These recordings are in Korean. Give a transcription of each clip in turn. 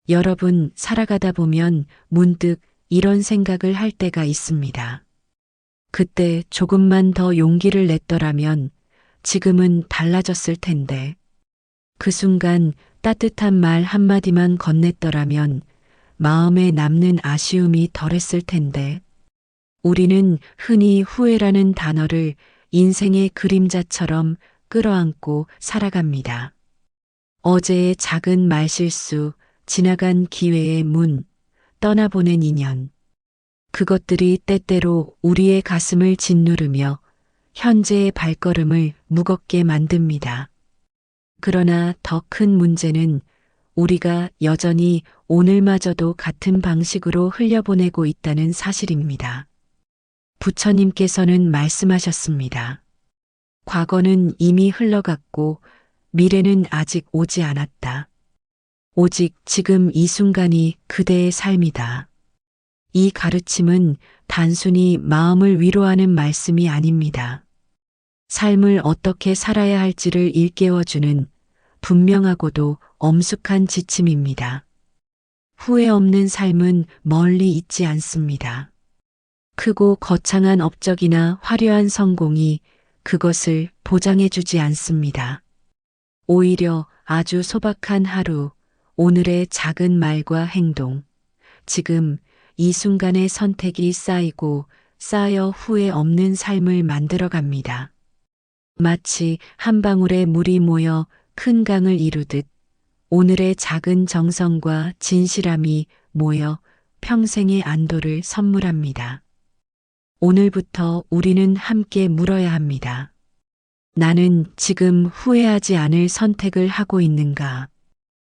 여러분, 살아가다 보면 문득 이런 생각을 할 때가 있습니다. 그때 조금만 더 용기를 냈더라면 지금은 달라졌을 텐데, 그 순간 따뜻한 말 한마디만 건넸더라면 마음에 남는 아쉬움이 덜했을 텐데, 우리는 흔히 후회라는 단어를 인생의 그림자처럼 끌어안고 살아갑니다. 어제의 작은 말실수, 지나간 기회의 문, 떠나보낸 인연. 그것들이 때때로 우리의 가슴을 짓누르며 현재의 발걸음을 무겁게 만듭니다. 그러나 더 큰 문제는 우리가 여전히 오늘마저도 같은 방식으로 흘려보내고 있다는 사실입니다. 부처님께서는 말씀하셨습니다. 과거는 이미 흘러갔고 미래는 아직 오지 않았다. 오직 지금 이 순간이 그대의 삶이다. 이 가르침은 단순히 마음을 위로하는 말씀이 아닙니다. 삶을 어떻게 살아야 할지를 일깨워주는 분명하고도 엄숙한 지침입니다. 후회 없는 삶은 멀리 있지 않습니다. 크고 거창한 업적이나 화려한 성공이 그것을 보장해주지 않습니다. 오히려 아주 소박한 하루, 오늘의 작은 말과 행동, 지금 이 순간의 선택이 쌓이고 쌓여 후회 없는 삶을 만들어갑니다. 마치 한 방울의 물이 모여 큰 강을 이루듯 오늘의 작은 정성과 진실함이 모여 평생의 안도를 선물합니다. 오늘부터 우리는 함께 물어야 합니다. 나는 지금 후회하지 않을 선택을 하고 있는가?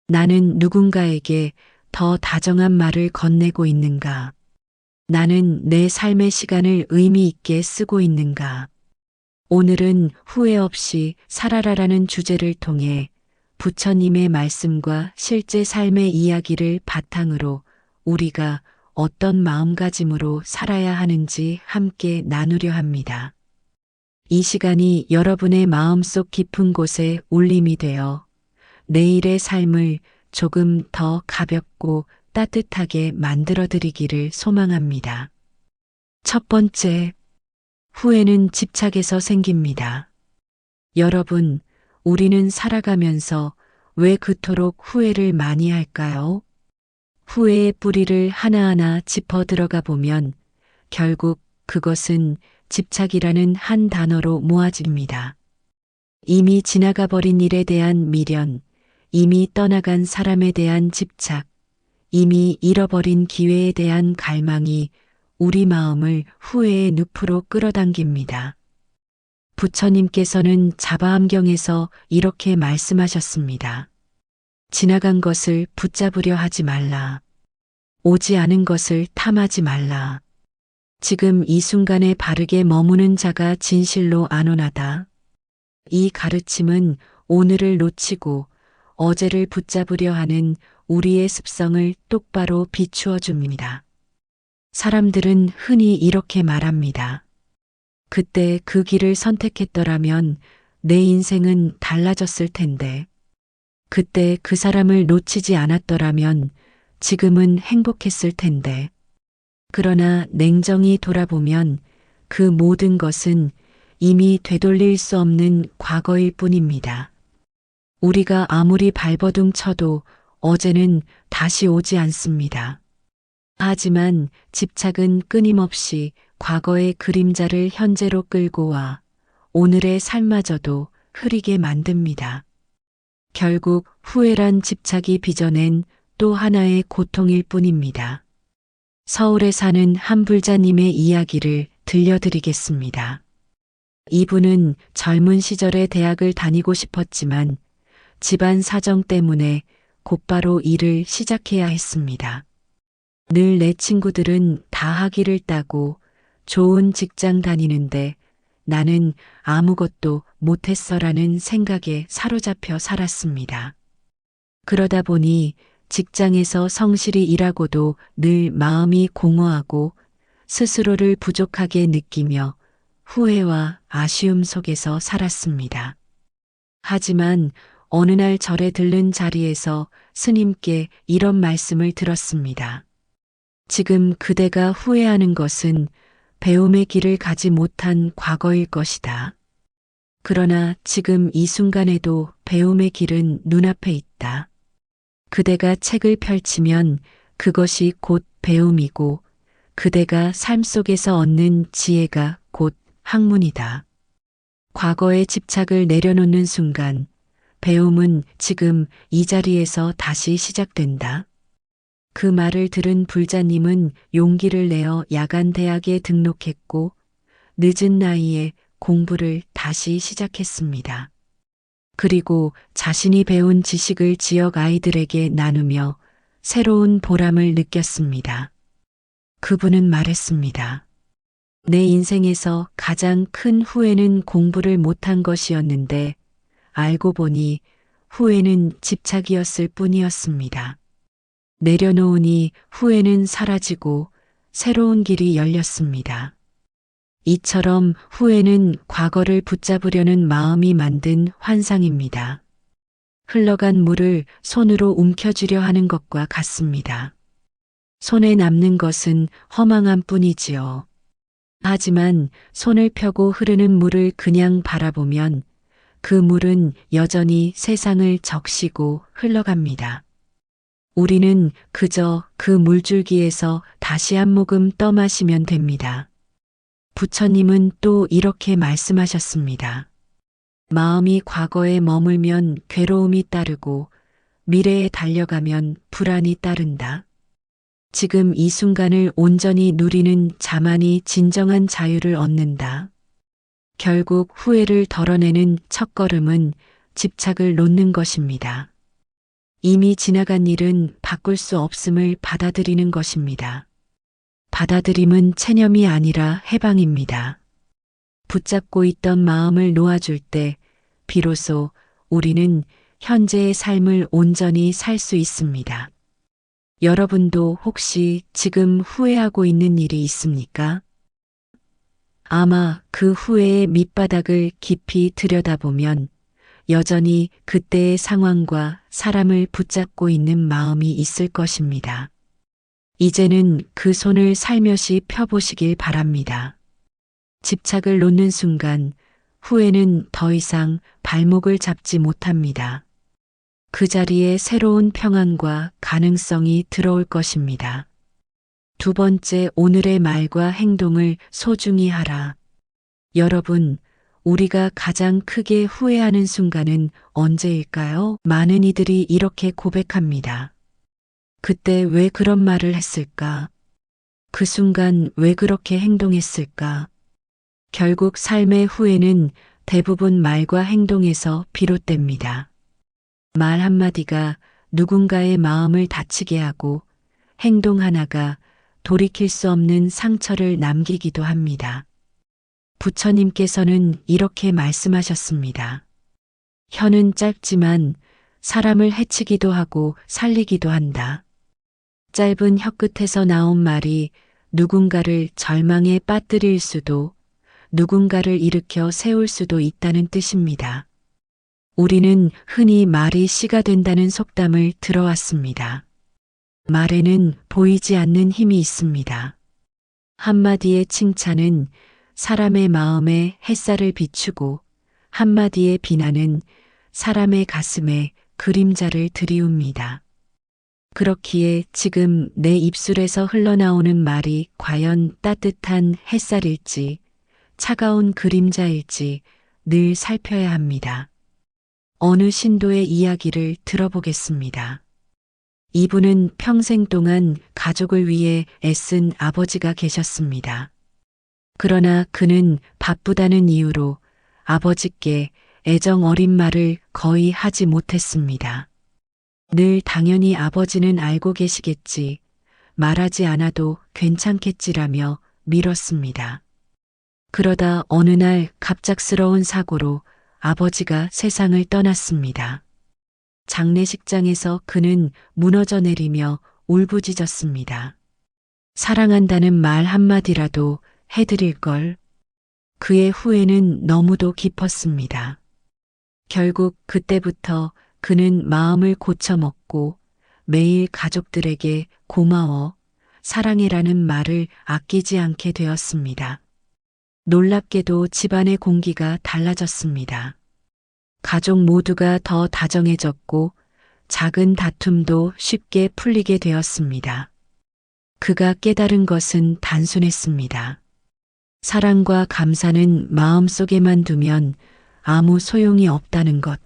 나는 누군가에게 더 다정한 말을 건네고 있는가? 나는 내 삶의 시간을 의미 있게 쓰고 있는가? 오늘은 후회 없이 살아라라는 주제를 통해 부처님의 말씀과 실제 삶의 이야기를 바탕으로 우리가 어떤 마음가짐으로 살아야 하는지 함께 나누려 합니다. 이 시간이 여러분의 마음속 깊은 곳에 울림이 되어 내일의 삶을 조금 더 가볍고 따뜻하게 만들어드리기를 소망합니다. 첫 번째, 후회는 집착에서 생깁니다. 여러분, 우리는 살아가면서 왜 그토록 후회를 많이 할까요? 후회의 뿌리를 하나하나 짚어 들어가 보면 결국 그것은 집착이라는 한 단어로 모아집니다. 이미 지나가 버린 일에 대한 미련, 이미 떠나간 사람에 대한 집착, 이미 잃어버린 기회에 대한 갈망이 우리 마음을 후회의 늪으로 끌어당깁니다. 부처님께서는 자바암경에서 이렇게 말씀하셨습니다. 지나간 것을 붙잡으려 하지 말라. 오지 않은 것을 탐하지 말라. 지금 이 순간에 바르게 머무는 자가 진실로 안온하다. 이 가르침은 오늘을 놓치고 어제를 붙잡으려 하는 우리의 습성을 똑바로 비추어 줍니다. 사람들은 흔히 이렇게 말합니다. 그때 그 길을 선택했더라면 내 인생은 달라졌을 텐데. 그때 그 사람을 놓치지 않았더라면 지금은 행복했을 텐데. 그러나 냉정히 돌아보면 그 모든 것은 이미 되돌릴 수 없는 과거일 뿐입니다. 우리가 아무리 발버둥 쳐도 어제는 다시 오지 않습니다. 하지만 집착은 끊임없이 과거의 그림자를 현재로 끌고 와 오늘의 삶마저도 흐리게 만듭니다. 결국 후회란 집착이 빚어낸 또 하나의 고통일 뿐입니다. 서울에 사는 한 불자님의 이야기를 들려드리겠습니다. 이분은 젊은 시절에 대학을 다니고 싶었지만 집안 사정 때문에 곧바로 일을 시작해야 했습니다. 늘 내 친구들은 다 학위를 따고 좋은 직장 다니는데 나는 아무것도 못했어라는 생각에 사로잡혀 살았습니다. 그러다 보니 직장에서 성실히 일하고도 늘 마음이 공허하고 스스로를 부족하게 느끼며 후회와 아쉬움 속에서 살았습니다. 하지만 어느 날 절에 들른 자리에서 스님께 이런 말씀을 들었습니다. 지금 그대가 후회하는 것은 배움의 길을 가지 못한 과거일 것이다. 그러나 지금 이 순간에도 배움의 길은 눈앞에 있다. 그대가 책을 펼치면 그것이 곧 배움이고 그대가 삶 속에서 얻는 지혜가 곧 학문이다. 과거의 집착을 내려놓는 순간 배움은 지금 이 자리에서 다시 시작된다. 그 말을 들은 불자님은 용기를 내어 야간 대학에 등록했고 늦은 나이에 공부를 다시 시작했습니다. 그리고 자신이 배운 지식을 지역 아이들에게 나누며 새로운 보람을 느꼈습니다. 그분은 말했습니다. 내 인생에서 가장 큰 후회는 공부를 못한 것이었는데 알고 보니 후회는 집착이었을 뿐이었습니다. 내려놓으니 후회는 사라지고 새로운 길이 열렸습니다. 이처럼 후회는 과거를 붙잡으려는 마음이 만든 환상입니다. 흘러간 물을 손으로 움켜쥐려 하는 것과 같습니다. 손에 남는 것은 허망함 뿐이지요. 하지만 손을 펴고 흐르는 물을 그냥 바라보면 그 물은 여전히 세상을 적시고 흘러갑니다. 우리는 그저 그 물줄기에서 다시 한 모금 떠마시면 됩니다. 부처님은 또 이렇게 말씀하셨습니다. 마음이 과거에 머물면 괴로움이 따르고 미래에 달려가면 불안이 따른다. 지금 이 순간을 온전히 누리는 자만이 진정한 자유를 얻는다. 결국 후회를 덜어내는 첫걸음은 집착을 놓는 것입니다. 이미 지나간 일은 바꿀 수 없음을 받아들이는 것입니다. 받아들임은 체념이 아니라 해방입니다. 붙잡고 있던 마음을 놓아줄 때 비로소 우리는 현재의 삶을 온전히 살 수 있습니다. 여러분도 혹시 지금 후회하고 있는 일이 있습니까? 아마 그 후회의 밑바닥을 깊이 들여다보면 여전히 그때의 상황과 사람을 붙잡고 있는 마음이 있을 것입니다. 이제는 그 손을 살며시 펴보시길 바랍니다. 집착을 놓는 순간 후회는 더 이상 발목을 잡지 못합니다. 그 자리에 새로운 평안과 가능성이 들어올 것입니다. 두 번째, 오늘의 말과 행동을 소중히 하라. 여러분, 우리가 가장 크게 후회하는 순간은 언제일까요? 많은 이들이 이렇게 고백합니다. 그때 왜 그런 말을 했을까? 그 순간 왜 그렇게 행동했을까? 결국 삶의 후회는 대부분 말과 행동에서 비롯됩니다. 말 한마디가 누군가의 마음을 다치게 하고 행동 하나가 돌이킬 수 없는 상처를 남기기도 합니다. 부처님께서는 이렇게 말씀하셨습니다. 혀는 짧지만 사람을 해치기도 하고 살리기도 한다. 짧은 혀끝에서 나온 말이 누군가를 절망에 빠뜨릴 수도 누군가를 일으켜 세울 수도 있다는 뜻입니다. 우리는 흔히 말이 씨가 된다는 속담을 들어왔습니다. 말에는 보이지 않는 힘이 있습니다. 한마디의 칭찬은 사람의 마음에 햇살을 비추고 한마디의 비난은 사람의 가슴에 그림자를 들이웁니다. 그렇기에 지금 내 입술에서 흘러나오는 말이 과연 따뜻한 햇살일지 차가운 그림자일지 늘 살펴야 합니다. 어느 신도의 이야기를 들어보겠습니다. 이분은 평생 동안 가족을 위해 애쓴 아버지가 계셨습니다. 그러나 그는 바쁘다는 이유로 아버지께 애정 어린 말을 거의 하지 못했습니다. 늘 당연히 아버지는 알고 계시겠지, 말하지 않아도 괜찮겠지라며 미뤘습니다. 그러다 어느 날 갑작스러운 사고로 아버지가 세상을 떠났습니다. 장례식장에서 그는 무너져 내리며 울부짖었습니다. 사랑한다는 말 한마디라도 해드릴 걸. 그의 후회는 너무도 깊었습니다. 결국 그때부터 그는 마음을 고쳐먹고 매일 가족들에게 고마워, 사랑해라는 말을 아끼지 않게 되었습니다. 놀랍게도 집안의 공기가 달라졌습니다. 가족 모두가 더 다정해졌고 작은 다툼도 쉽게 풀리게 되었습니다. 그가 깨달은 것은 단순했습니다. 사랑과 감사는 마음속에만 두면 아무 소용이 없다는 것.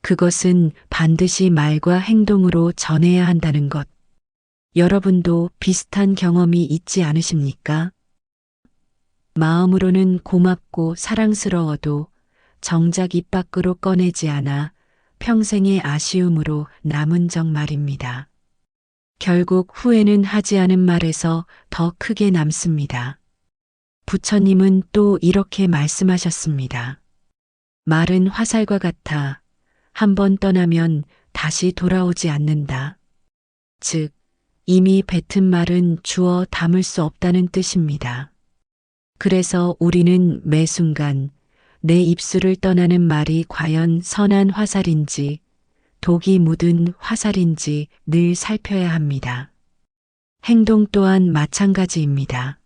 그것은 반드시 말과 행동으로 전해야 한다는 것. 여러분도 비슷한 경험이 있지 않으십니까? 마음으로는 고맙고 사랑스러워도 정작 입 밖으로 꺼내지 않아 평생의 아쉬움으로 남은 적 말입니다. 결국 후회는 하지 않은 말에서 더 크게 남습니다. 부처님은 또 이렇게 말씀하셨습니다. 말은 화살과 같아 한번 떠나면 다시 돌아오지 않는다. 즉, 이미 뱉은 말은 주워 담을 수 없다는 뜻입니다. 그래서 우리는 매 순간 내 입술을 떠나는 말이 과연 선한 화살인지 독이 묻은 화살인지 늘 살펴야 합니다. 행동 또한 마찬가지입니다.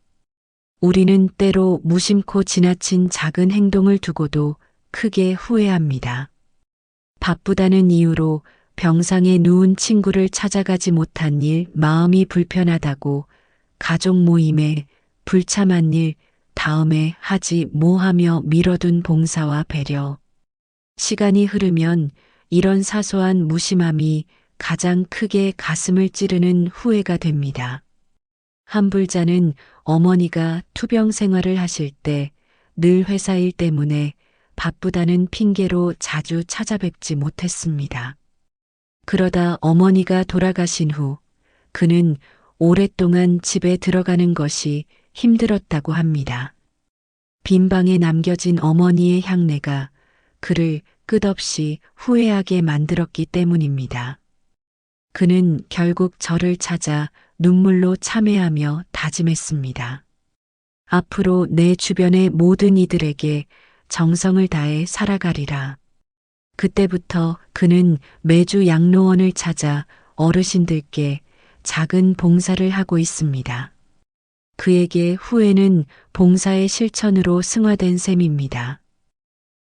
우리는 때로 무심코 지나친 작은 행동을 두고도 크게 후회합니다. 바쁘다는 이유로 병상에 누운 친구를 찾아가지 못한 일, 마음이 불편하다고 가족 모임에 불참한 일, 다음에 하지 뭐 하며 미뤄둔 봉사와 배려. 시간이 흐르면 이런 사소한 무심함이 가장 크게 가슴을 찌르는 후회가 됩니다. 한 불자는 어머니가 투병 생활을 하실 때 늘 회사 일 때문에 바쁘다는 핑계로 자주 찾아뵙지 못했습니다. 그러다 어머니가 돌아가신 후 그는 오랫동안 집에 들어가는 것이 힘들었다고 합니다. 빈 방에 남겨진 어머니의 향내가 그를 끝없이 후회하게 만들었기 때문입니다. 그는 결국 저를 찾아 눈물로 참회하며 다짐했습니다. 앞으로 내 주변의 모든 이들에게 정성을 다해 살아가리라. 그때부터 그는 매주 양로원을 찾아 어르신들께 작은 봉사를 하고 있습니다. 그에게 후회는 봉사의 실천으로 승화된 셈입니다.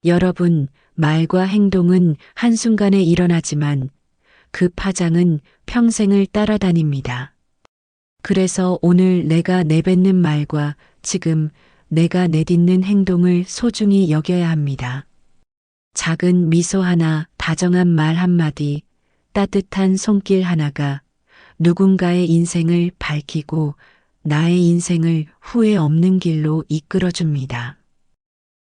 여러분, 말과 행동은 한순간에 일어나지만 그 파장은 평생을 따라다닙니다. 그래서 오늘 내가 내뱉는 말과 지금 내가 내딛는 행동을 소중히 여겨야 합니다. 작은 미소 하나, 다정한 말 한마디, 따뜻한 손길 하나가 누군가의 인생을 밝히고 나의 인생을 후회 없는 길로 이끌어줍니다.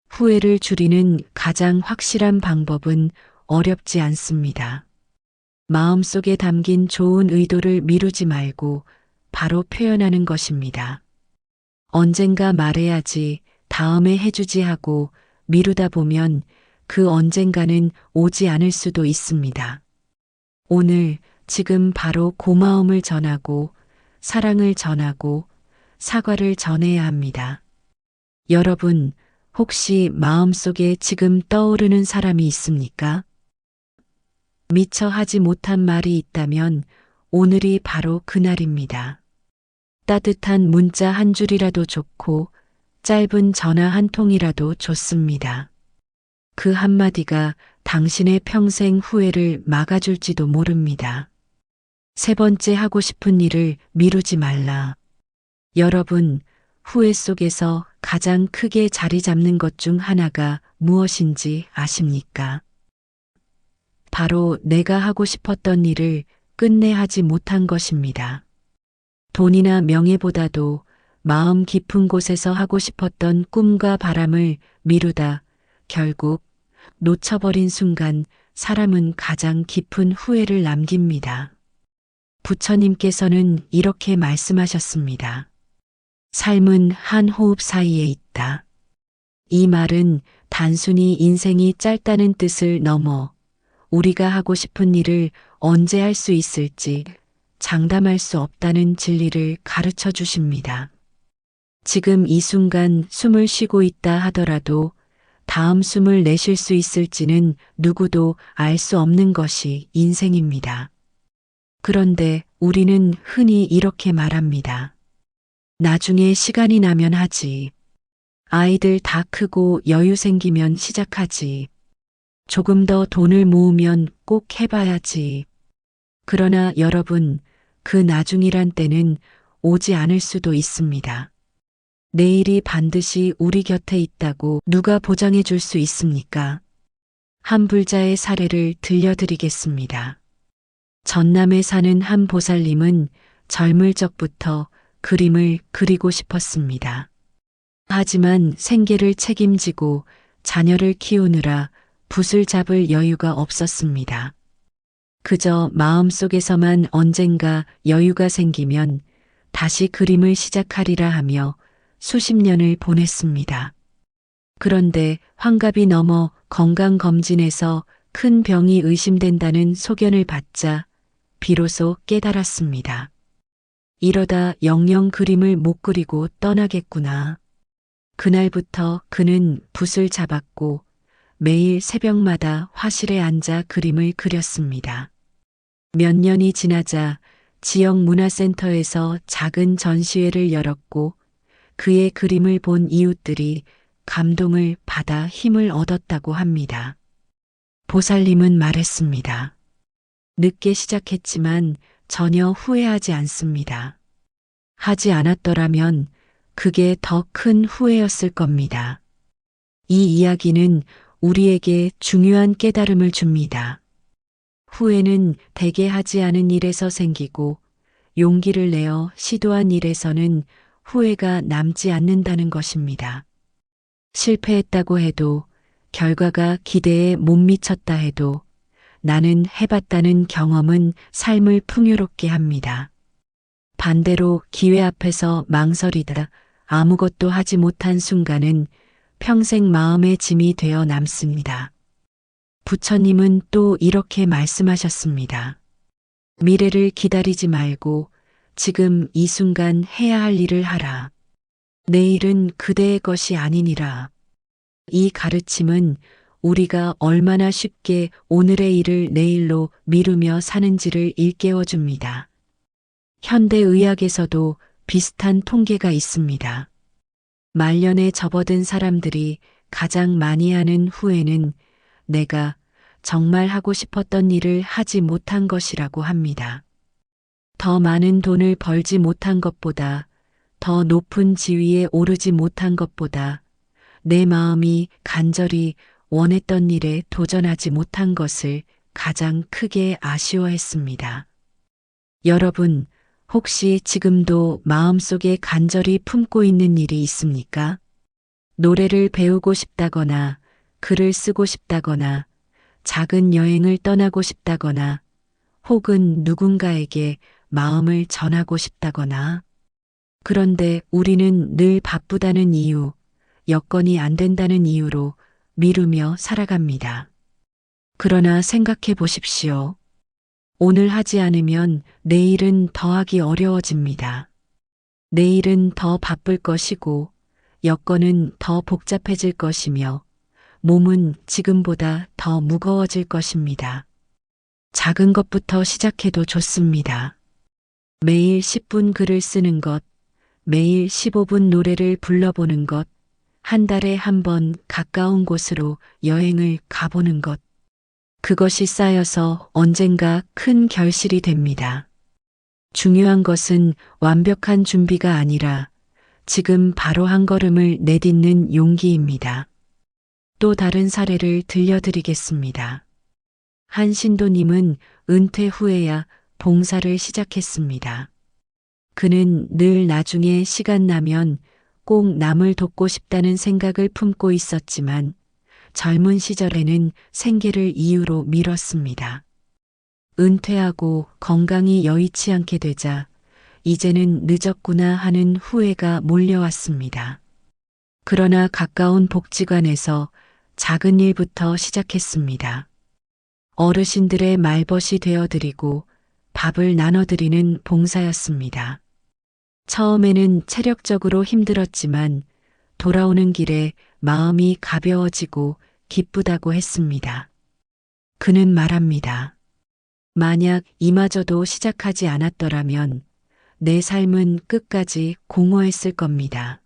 후회를 줄이는 가장 확실한 방법은 어렵지 않습니다. 마음속에 담긴 좋은 의도를 미루지 말고 바로 표현하는 것입니다. 언젠가 말해야지, 다음에 해주지 하고 미루다 보면 그 언젠가는 오지 않을 수도 있습니다. 오늘, 지금 바로 고마움을 전하고 사랑을 전하고 사과를 전해야 합니다. 여러분, 혹시 마음속에 지금 떠오르는 사람이 있습니까? 미처 하지 못한 말이 있다면 오늘이 바로 그날입니다. 따뜻한 문자 한 줄이라도 좋고 짧은 전화 한 통이라도 좋습니다. 그 한마디가 당신의 평생 후회를 막아줄지도 모릅니다. 세 번째, 하고 싶은 일을 미루지 말라. 여러분, 후회 속에서 가장 크게 자리 잡는 것 중 하나가 무엇인지 아십니까? 바로 내가 하고 싶었던 일을 끝내 하지 못한 것입니다. 돈이나 명예보다도 마음 깊은 곳에서 하고 싶었던 꿈과 바람을 미루다 결국 놓쳐버린 순간 사람은 가장 깊은 후회를 남깁니다. 부처님께서는 이렇게 말씀하셨습니다. 삶은 한 호흡 사이에 있다. 이 말은 단순히 인생이 짧다는 뜻을 넘어 우리가 하고 싶은 일을 언제 할 수 있을지 장담할 수 없다는 진리를 가르쳐 주십니다. 지금 이 순간 숨을 쉬고 있다 하더라도 다음 숨을 내쉴 수 있을지는 누구도 알 수 없는 것이 인생입니다. 그런데 우리는 흔히 이렇게 말합니다. 나중에 시간이 나면 하지. 아이들 다 크고 여유 생기면 시작하지. 조금 더 돈을 모으면 꼭 해봐야지. 그러나 여러분, 그 나중이란 때는 오지 않을 수도 있습니다. 내일이 반드시 우리 곁에 있다고 누가 보장해 줄 수 있습니까? 한 불자의 사례를 들려드리겠습니다. 전남에 사는 한 보살님은 젊을 적부터 그림을 그리고 싶었습니다. 하지만 생계를 책임지고 자녀를 키우느라 붓을 잡을 여유가 없었습니다. 그저 마음속에서만 언젠가 여유가 생기면 다시 그림을 시작하리라 하며 수십 년을 보냈습니다. 그런데 환갑이 넘어 건강검진에서 큰 병이 의심된다는 소견을 받자 비로소 깨달았습니다. 이러다 영영 그림을 못 그리고 떠나겠구나. 그날부터 그는 붓을 잡았고 매일 새벽마다 화실에 앉아 그림을 그렸습니다. 몇 년이 지나자 지역 문화센터에서 작은 전시회를 열었고 그의 그림을 본 이웃들이 감동을 받아 힘을 얻었다고 합니다. 보살님은 말했습니다. 늦게 시작했지만 전혀 후회하지 않습니다. 하지 않았더라면 그게 더 큰 후회였을 겁니다. 이 이야기는 우리에게 중요한 깨달음을 줍니다. 후회는 대개 하지 않은 일에서 생기고 용기를 내어 시도한 일에서는 후회가 남지 않는다는 것입니다. 실패했다고 해도 결과가 기대에 못 미쳤다 해도 나는 해봤다는 경험은 삶을 풍요롭게 합니다. 반대로 기회 앞에서 망설이다 아무것도 하지 못한 순간은 평생 마음의 짐이 되어 남습니다. 부처님은 또 이렇게 말씀하셨습니다. 미래를 기다리지 말고 지금 이 순간 해야 할 일을 하라. 내일은 그대의 것이 아니니라. 이 가르침은 우리가 얼마나 쉽게 오늘의 일을 내일로 미루며 사는지를 일깨워 줍니다. 현대의학에서도 비슷한 통계가 있습니다. 말년에 접어든 사람들이 가장 많이 하는 후회는 내가 정말 하고 싶었던 일을 하지 못한 것이라고 합니다. 더 많은 돈을 벌지 못한 것보다, 더 높은 지위에 오르지 못한 것보다 내 마음이 간절히 원했던 일에 도전하지 못한 것을 가장 크게 아쉬워했습니다. 여러분, 혹시 지금도 마음속에 간절히 품고 있는 일이 있습니까? 노래를 배우고 싶다거나, 글을 쓰고 싶다거나, 작은 여행을 떠나고 싶다거나, 혹은 누군가에게 마음을 전하고 싶다거나. 그런데 우리는 늘 바쁘다는 이유, 여건이 안 된다는 이유로 미루며 살아갑니다. 그러나 생각해 보십시오. 오늘 하지 않으면 내일은 더하기 어려워집니다. 내일은 더 바쁠 것이고 여건은 더 복잡해질 것이며 몸은 지금보다 더 무거워질 것입니다. 작은 것부터 시작해도 좋습니다. 매일 10분 글을 쓰는 것, 매일 15분 노래를 불러보는 것, 한 달에 한 번 가까운 곳으로 여행을 가보는 것. 그것이 쌓여서 언젠가 큰 결실이 됩니다. 중요한 것은 완벽한 준비가 아니라 지금 바로 한 걸음을 내딛는 용기입니다. 또 다른 사례를 들려드리겠습니다. 한 신도님은 은퇴 후에야 봉사를 시작했습니다. 그는 늘 나중에 시간 나면 꼭 남을 돕고 싶다는 생각을 품고 있었지만 젊은 시절에는 생계를 이유로 미뤘습니다. 은퇴하고 건강이 여의치 않게 되자 이제는 늦었구나 하는 후회가 몰려왔습니다. 그러나 가까운 복지관에서 작은 일부터 시작했습니다. 어르신들의 말벗이 되어드리고 밥을 나눠드리는 봉사였습니다. 처음에는 체력적으로 힘들었지만 돌아오는 길에 마음이 가벼워지고 기쁘다고 했습니다. 그는 말합니다. 만약 이마저도 시작하지 않았더라면 내 삶은 끝까지 공허했을 겁니다.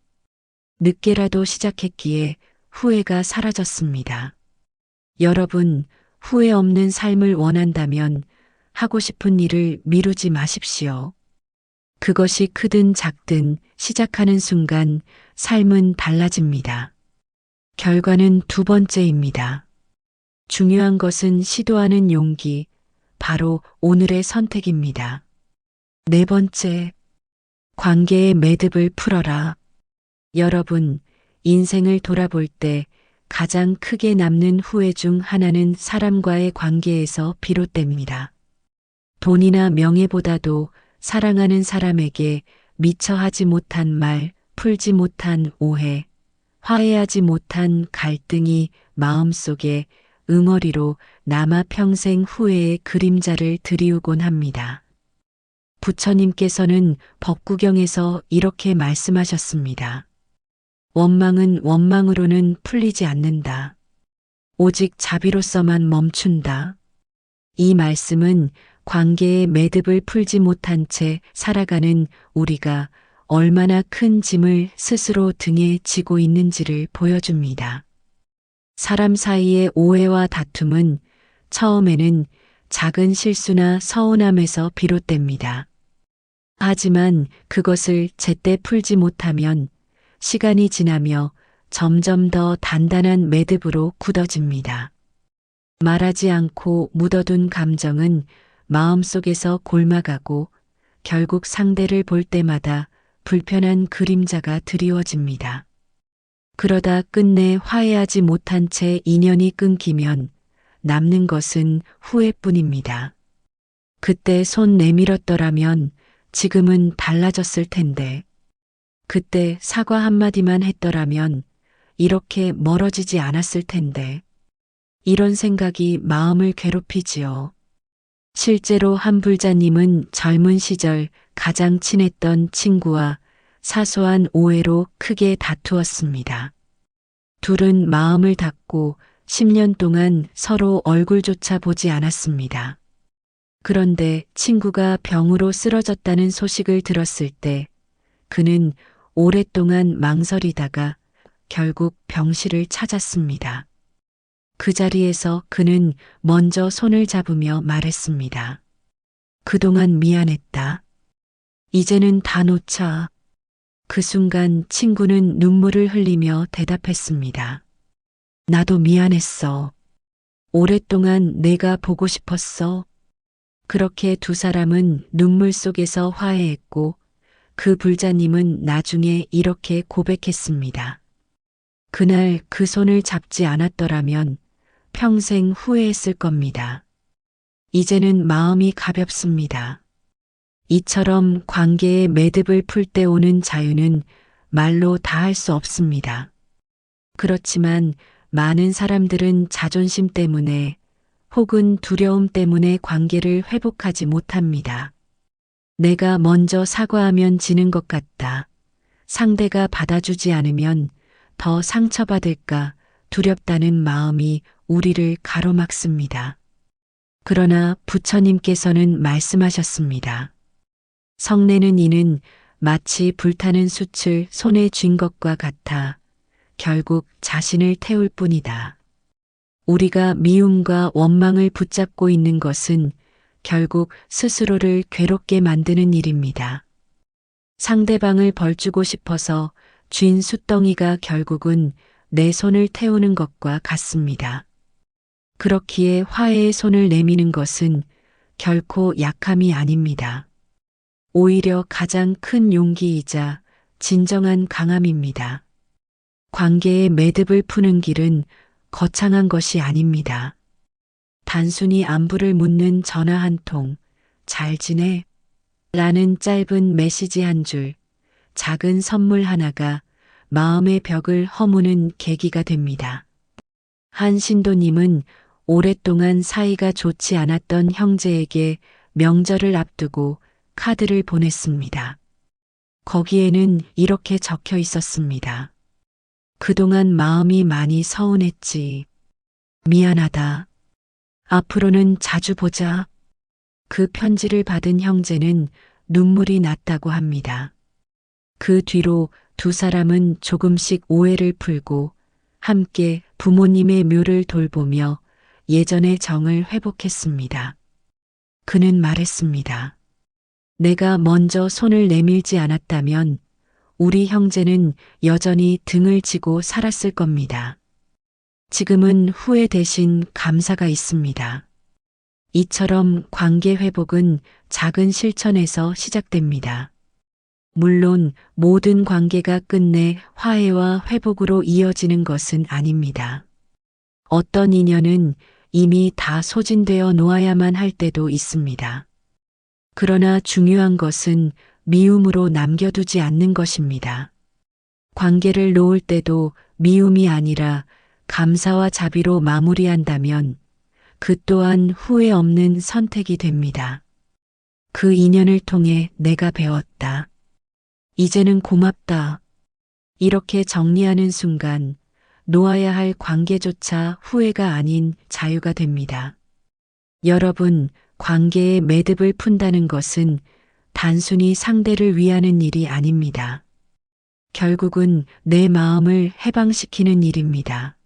늦게라도 시작했기에 후회가 사라졌습니다. 여러분, 후회 없는 삶을 원한다면 하고 싶은 일을 미루지 마십시오. 그것이 크든 작든 시작하는 순간 삶은 달라집니다. 결과는 두 번째입니다. 중요한 것은 시도하는 용기, 바로 오늘의 선택입니다. 네 번째, 관계의 매듭을 풀어라. 여러분, 인생을 돌아볼 때 가장 크게 남는 후회 중 하나는 사람과의 관계에서 비롯됩니다. 돈이나 명예보다도 사랑하는 사람에게 미처 하지 못한 말, 풀지 못한 오해, 화해하지 못한 갈등이 마음속에 응어리로 남아 평생 후회의 그림자를 드리우곤 합니다. 부처님께서는 법구경에서 이렇게 말씀하셨습니다. 원망은 원망으로는 풀리지 않는다. 오직 자비로서만 멈춘다. 이 말씀은 관계의 매듭을 풀지 못한 채 살아가는 우리가 얼마나 큰 짐을 스스로 등에 지고 있는지를 보여줍니다. 사람 사이의 오해와 다툼은 처음에는 작은 실수나 서운함에서 비롯됩니다. 하지만 그것을 제때 풀지 못하면 시간이 지나며 점점 더 단단한 매듭으로 굳어집니다. 말하지 않고 묻어둔 감정은 마음속에서 골마가고 결국 상대를 볼 때마다 불편한 그림자가 드리워집니다. 그러다 끝내 화해하지 못한 채 인연이 끊기면 남는 것은 후회뿐입니다. 그때 손 내밀었더라면 지금은 달라졌을 텐데, 그때 사과 한마디만 했더라면 이렇게 멀어지지 않았을 텐데, 이런 생각이 마음을 괴롭히지요. 실제로 한 불자님은 젊은 시절 가장 친했던 친구와 사소한 오해로 크게 다투었습니다. 둘은 마음을 닫고 10년 동안 서로 얼굴조차 보지 않았습니다. 그런데 친구가 병으로 쓰러졌다는 소식을 들었을 때 그는 오랫동안 망설이다가 결국 병실을 찾았습니다. 그 자리에서 그는 먼저 손을 잡으며 말했습니다. 그동안 미안했다. 이제는 다 놓자. 그 순간 친구는 눈물을 흘리며 대답했습니다. 나도 미안했어. 오랫동안 내가 보고 싶었어. 그렇게 두 사람은 눈물 속에서 화해했고 그 불자님은 나중에 이렇게 고백했습니다. 그날 그 손을 잡지 않았더라면 평생 후회했을 겁니다. 이제는 마음이 가볍습니다. 이처럼 관계의 매듭을 풀 때 오는 자유는 말로 다 할 수 없습니다. 그렇지만 많은 사람들은 자존심 때문에 혹은 두려움 때문에 관계를 회복하지 못합니다. 내가 먼저 사과하면 지는 것 같다. 상대가 받아주지 않으면 더 상처받을까 두렵다는 마음이 우리를 가로막습니다. 그러나 부처님께서는 말씀하셨습니다. 성내는 이는 마치 불타는 숯을 손에 쥔 것과 같아 결국 자신을 태울 뿐이다. 우리가 미움과 원망을 붙잡고 있는 것은 결국 스스로를 괴롭게 만드는 일입니다. 상대방을 벌주고 싶어서 쥔 숯덩이가 결국은 내 손을 태우는 것과 같습니다. 그렇기에 화해의 손을 내미는 것은 결코 약함이 아닙니다. 오히려 가장 큰 용기이자 진정한 강함입니다. 관계의 매듭을 푸는 길은 거창한 것이 아닙니다. 단순히 안부를 묻는 전화 한 통, 잘 지내? 라는 짧은 메시지 한 줄, 작은 선물 하나가 마음의 벽을 허무는 계기가 됩니다. 한 신도님은 오랫동안 사이가 좋지 않았던 형제에게 명절을 앞두고 카드를 보냈습니다. 거기에는 이렇게 적혀 있었습니다. 그동안 마음이 많이 서운했지. 미안하다. 앞으로는 자주 보자. 그 편지를 받은 형제는 눈물이 났다고 합니다. 그 뒤로 두 사람은 조금씩 오해를 풀고 함께 부모님의 묘를 돌보며 예전의 정을 회복했습니다. 그는 말했습니다. 내가 먼저 손을 내밀지 않았다면 우리 형제는 여전히 등을 지고 살았을 겁니다. 지금은 후회 대신 감사가 있습니다. 이처럼 관계 회복은 작은 실천에서 시작됩니다. 물론 모든 관계가 끝내 화해와 회복으로 이어지는 것은 아닙니다. 어떤 인연은 이미 다 소진되어 놓아야만 할 때도 있습니다. 그러나 중요한 것은 미움으로 남겨두지 않는 것입니다. 관계를 놓을 때도 미움이 아니라 감사와 자비로 마무리한다면 그 또한 후회 없는 선택이 됩니다. 그 인연을 통해 내가 배웠다. 이제는 고맙다. 이렇게 정리하는 순간 놓아야 할 관계조차 후회가 아닌 자유가 됩니다. 여러분, 관계의 매듭을 푼다는 것은 단순히 상대를 위하는 일이 아닙니다. 결국은 내 마음을 해방시키는 일입니다.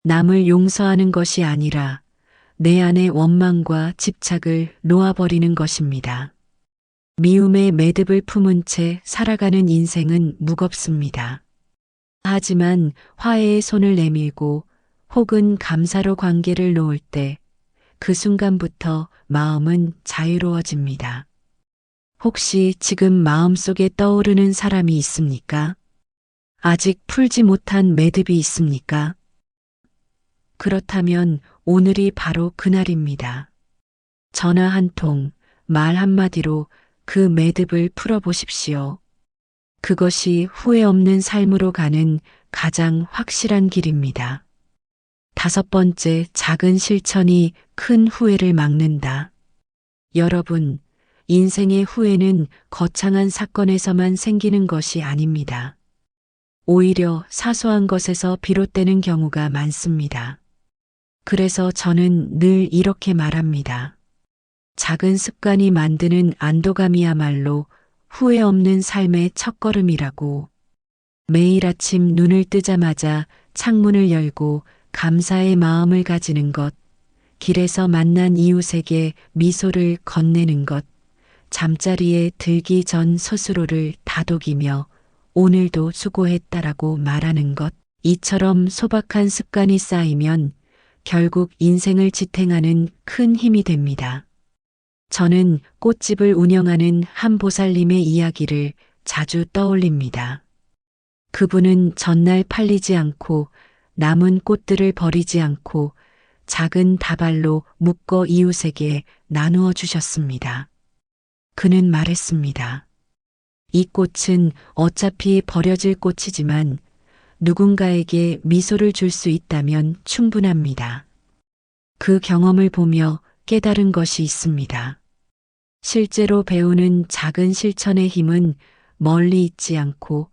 남을 용서하는 것이 아니라 내 안의 원망과 집착을 놓아버리는 것입니다. 미움의 매듭을 품은 채 살아가는 인생은 무겁습니다. 하지만 화해의 손을 내밀고 혹은 감사로 관계를 놓을 때 그 순간부터 마음은 자유로워집니다. 혹시 지금 마음속에 떠오르는 사람이 있습니까? 아직 풀지 못한 매듭이 있습니까? 그렇다면 오늘이 바로 그날입니다. 전화 한 통, 말 한마디로 그 매듭을 풀어보십시오. 그것이 후회 없는 삶으로 가는 가장 확실한 길입니다. 5번째, 작은 실천이 큰 후회를 막는다. 여러분, 인생의 후회는 거창한 사건에서만 생기는 것이 아닙니다. 오히려 사소한 것에서 비롯되는 경우가 많습니다. 그래서 저는 늘 이렇게 말합니다. 작은 습관이 만드는 안도감이야말로 후회 없는 삶의 첫걸음이라고. 매일 아침 눈을 뜨자마자 창문을 열고 감사의 마음을 가지는 것, 길에서 만난 이웃에게 미소를 건네는 것, 잠자리에 들기 전 스스로를 다독이며 오늘도 수고했다라고 말하는 것, 이처럼 소박한 습관이 쌓이면 결국 인생을 지탱하는 큰 힘이 됩니다. 저는 꽃집을 운영하는 한 보살님의 이야기를 자주 떠올립니다. 그분은 전날 팔리지 않고 남은 꽃들을 버리지 않고 작은 다발로 묶어 이웃에게 나누어 주셨습니다. 그는 말했습니다. 이 꽃은 어차피 버려질 꽃이지만 누군가에게 미소를 줄 수 있다면 충분합니다. 그 경험을 보며 깨달은 것이 있습니다. 실제로 배우는 작은 실천의 힘은 멀리 있지 않고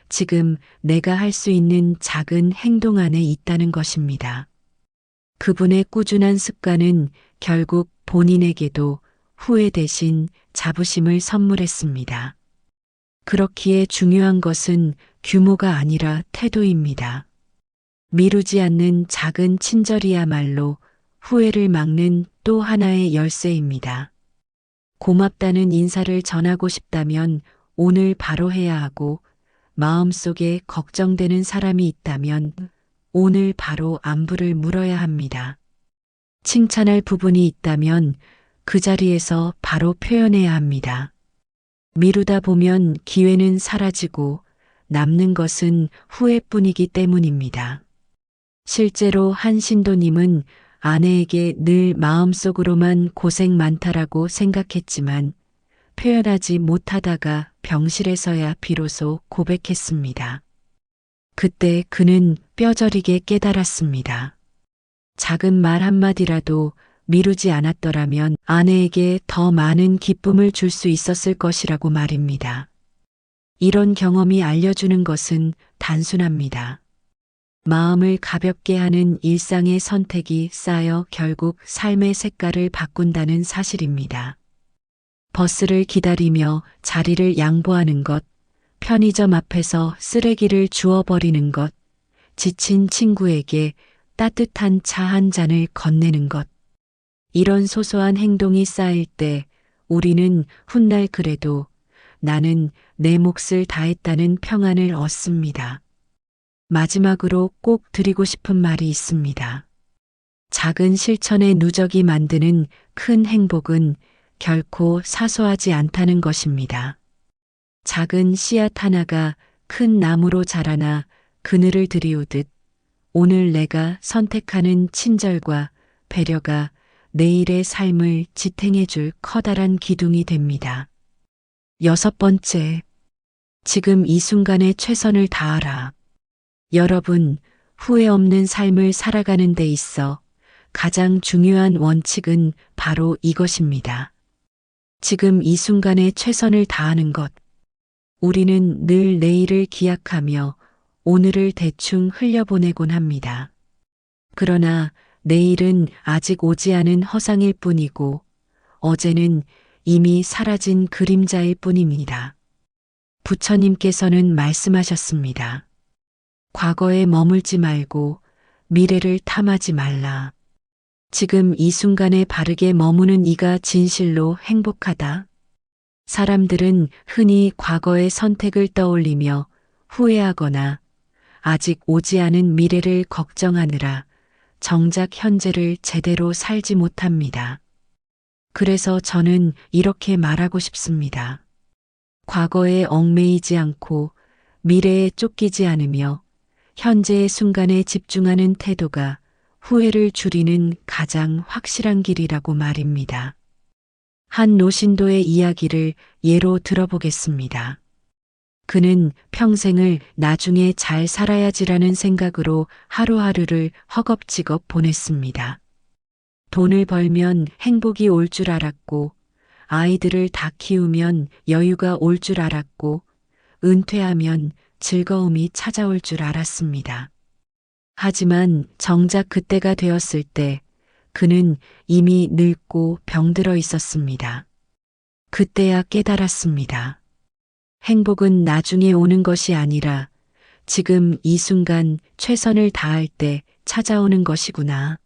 지금 내가 할 수 있는 작은 행동 안에 있다는 것입니다. 그분의 꾸준한 습관은 결국 본인에게도 후회 대신 자부심을 선물했습니다. 그렇기에 중요한 것은 규모가 아니라 태도입니다. 미루지 않는 작은 친절이야말로 후회를 막는 또 하나의 열쇠입니다. 고맙다는 인사를 전하고 싶다면 오늘 바로 해야 하고 마음속에 걱정되는 사람이 있다면 오늘 바로 안부를 물어야 합니다. 칭찬할 부분이 있다면 그 자리에서 바로 표현해야 합니다. 미루다 보면 기회는 사라지고 남는 것은 후회뿐이기 때문입니다. 실제로 한 신도님은 아내에게 늘 마음속으로만 고생 많다라고 생각했지만 표현하지 못하다가 병실에서야 비로소 고백했습니다. 그때 그는 뼈저리게 깨달았습니다. 작은 말 한마디라도 미루지 않았더라면 아내에게 더 많은 기쁨을 줄 수 있었을 것이라고 말입니다. 이런 경험이 알려주는 것은 단순합니다. 마음을 가볍게 하는 일상의 선택이 쌓여 결국 삶의 색깔을 바꾼다는 사실입니다. 버스를 기다리며 자리를 양보하는 것, 편의점 앞에서 쓰레기를 주워버리는 것, 지친 친구에게 따뜻한 차 한 잔을 건네는 것. 이런 소소한 행동이 쌓일 때 우리는 훗날 그래도 나는 내 몫을 다했다는 평안을 얻습니다. 마지막으로 꼭 드리고 싶은 말이 있습니다. 작은 실천의 누적이 만드는 큰 행복은 결코 사소하지 않다는 것입니다. 작은 씨앗 하나가 큰 나무로 자라나 그늘을 들이우듯 오늘 내가 선택하는 친절과 배려가 내일의 삶을 지탱해줄 커다란 기둥이 됩니다. 6번째, 지금 이 순간에 최선을 다하라. 여러분, 후회 없는 삶을 살아가는 데 있어 가장 중요한 원칙은 바로 이것입니다. 지금 이 순간에 최선을 다하는 것. 우리는 늘 내일을 기약하며 오늘을 대충 흘려보내곤 합니다. 그러나 내일은 아직 오지 않은 허상일 뿐이고 어제는 이미 사라진 그림자일 뿐입니다. 부처님께서는 말씀하셨습니다. 과거에 머물지 말고 미래를 탐하지 말라. 지금 이 순간에 바르게 머무는 이가 진실로 행복하다. 사람들은 흔히 과거의 선택을 떠올리며 후회하거나 아직 오지 않은 미래를 걱정하느라 정작 현재를 제대로 살지 못합니다. 그래서 저는 이렇게 말하고 싶습니다. 과거에 얽매이지 않고 미래에 쫓기지 않으며 현재의 순간에 집중하는 태도가 후회를 줄이는 가장 확실한 길이라고 말입니다. 한 노신도의 이야기를 예로 들어보겠습니다. 그는 평생을 나중에 잘 살아야지라는 생각으로 하루하루를 허겁지겁 보냈습니다. 돈을 벌면 행복이 올 줄 알았고, 아이들을 다 키우면 여유가 올 줄 알았고, 은퇴하면 즐거움이 찾아올 줄 알았습니다. 하지만 정작 그때가 되었을 때 그는 이미 늙고 병들어 있었습니다. 그때야 깨달았습니다. 행복은 나중에 오는 것이 아니라 지금 이 순간 최선을 다할 때 찾아오는 것이구나.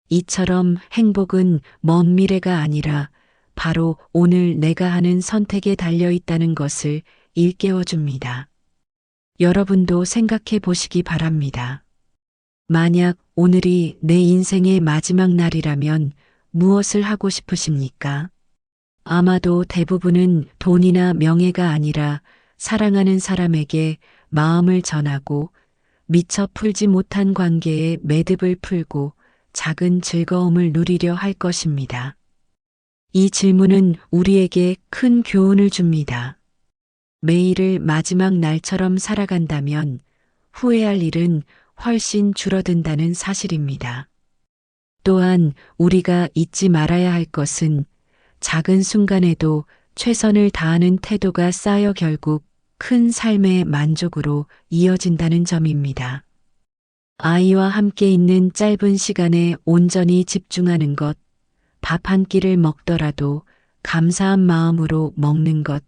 이처럼 행복은 먼 미래가 아니라 바로 오늘 내가 하는 선택에 달려 있다는 것을 일깨워 줍니다. 여러분도 생각해 보시기 바랍니다. 만약 오늘이 내 인생의 마지막 날이라면 무엇을 하고 싶으십니까? 아마도 대부분은 돈이나 명예가 아니라 사랑하는 사람에게 마음을 전하고 미처 풀지 못한 관계에 매듭을 풀고 작은 즐거움을 누리려 할 것입니다. 이 질문은 우리에게 큰 교훈을 줍니다. 매일을 마지막 날처럼 살아간다면 후회할 일은 훨씬 줄어든다는 사실입니다. 또한 우리가 잊지 말아야 할 것은 작은 순간에도 최선을 다하는 태도가 쌓여 결국 큰 삶의 만족으로 이어진다는 점입니다. 아이와 함께 있는 짧은 시간에 온전히 집중하는 것, 밥 한 끼를 먹더라도 감사한 마음으로 먹는 것,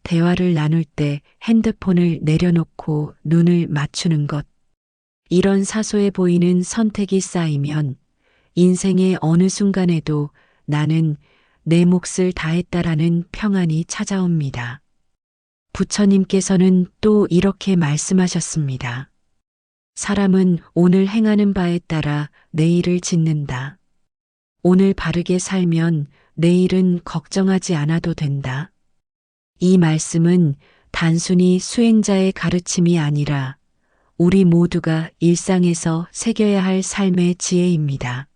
대화를 나눌 때 핸드폰을 내려놓고 눈을 맞추는 것, 이런 사소해 보이는 선택이 쌓이면 인생의 어느 순간에도 나는 내 몫을 다했다라는 평안이 찾아옵니다. 부처님께서는 또 이렇게 말씀하셨습니다. 사람은 오늘 행하는 바에 따라 내일을 짓는다. 오늘 바르게 살면 내일은 걱정하지 않아도 된다. 이 말씀은 단순히 수행자의 가르침이 아니라 우리 모두가 일상에서 새겨야 할 삶의 지혜입니다.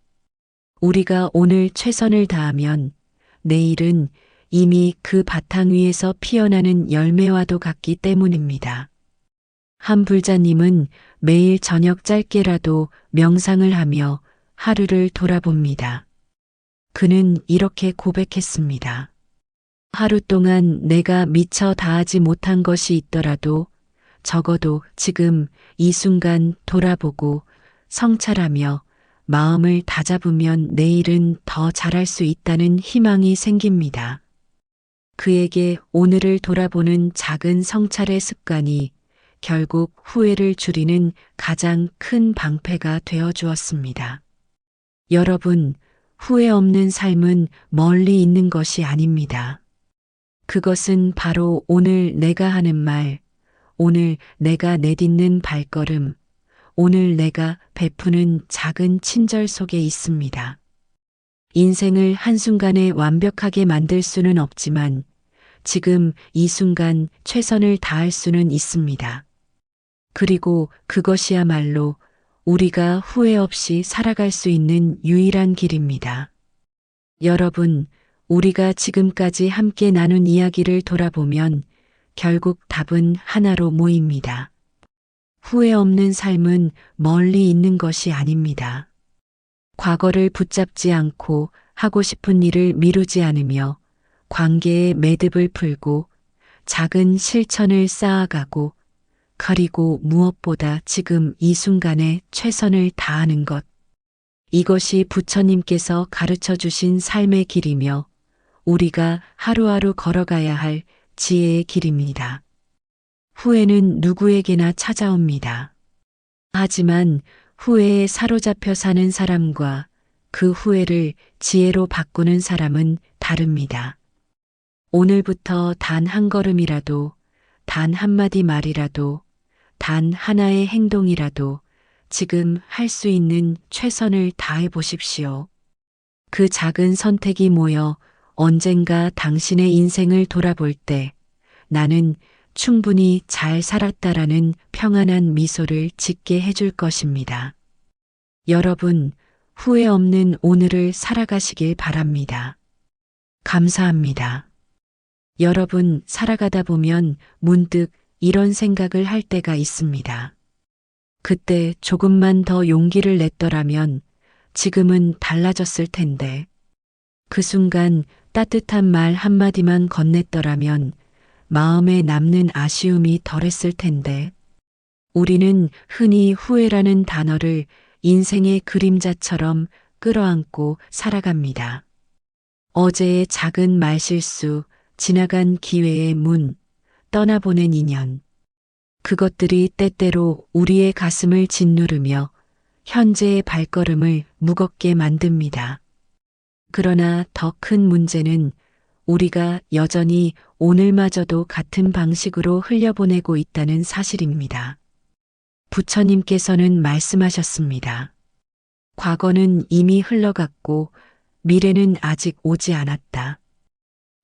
우리가 오늘 최선을 다하면 내일은 이미 그 바탕 위에서 피어나는 열매와도 같기 때문입니다. 한 불자님은 매일 저녁 짧게라도 명상을 하며 하루를 돌아봅니다. 그는 이렇게 고백했습니다. 하루 동안 내가 미처 다하지 못한 것이 있더라도 적어도 지금 이 순간 돌아보고 성찰하며 마음을 다잡으면 내일은 더 잘할 수 있다는 희망이 생깁니다. 그에게 오늘을 돌아보는 작은 성찰의 습관이 결국 후회를 줄이는 가장 큰 방패가 되어 주었습니다. 여러분, 후회 없는 삶은 멀리 있는 것이 아닙니다. 그것은 바로 오늘 내가 하는 말, 오늘 내가 내딛는 발걸음, 오늘 내가 베푸는 작은 친절 속에 있습니다. 인생을 한순간에 완벽하게 만들 수는 없지만 지금 이 순간 최선을 다할 수는 있습니다. 그리고 그것이야말로 우리가 후회 없이 살아갈 수 있는 유일한 길입니다. 여러분, 우리가 지금까지 함께 나눈 이야기를 돌아보면 결국 답은 하나로 모입니다. 후회 없는 삶은 멀리 있는 것이 아닙니다. 과거를 붙잡지 않고 하고 싶은 일을 미루지 않으며 관계의 매듭을 풀고 작은 실천을 쌓아가고 그리고 무엇보다 지금 이 순간에 최선을 다하는 것. 이것이 부처님께서 가르쳐 주신 삶의 길이며 우리가 하루하루 걸어가야 할 지혜의 길입니다. 후회는 누구에게나 찾아옵니다. 하지만 후회에 사로잡혀 사는 사람과 그 후회를 지혜로 바꾸는 사람은 다릅니다. 오늘부터 단 한 걸음이라도, 단 한마디 말이라도, 단 하나의 행동이라도 지금 할 수 있는 최선을 다해 보십시오. 그 작은 선택이 모여 언젠가 당신의 인생을 돌아볼 때 나는 충분히 잘 살았다라는 평안한 미소를 짓게 해줄 것입니다. 여러분, 후회 없는 오늘을 살아가시길 바랍니다. 감사합니다. 여러분, 살아가다 보면 문득 이런 생각을 할 때가 있습니다. 그때 조금만 더 용기를 냈더라면 지금은 달라졌을 텐데, 그 순간 따뜻한 말 한마디만 건넸더라면 마음에 남는 아쉬움이 덜했을 텐데, 우리는 흔히 후회라는 단어를 인생의 그림자처럼 끌어안고 살아갑니다. 어제의 작은 말실수, 지나간 기회의 문, 떠나보낸 인연. 그것들이 때때로 우리의 가슴을 짓누르며 현재의 발걸음을 무겁게 만듭니다. 그러나 더 큰 문제는 우리가 여전히 오늘마저도 같은 방식으로 흘려보내고 있다는 사실입니다. 부처님께서는 말씀하셨습니다. 과거는 이미 흘러갔고 미래는 아직 오지 않았다.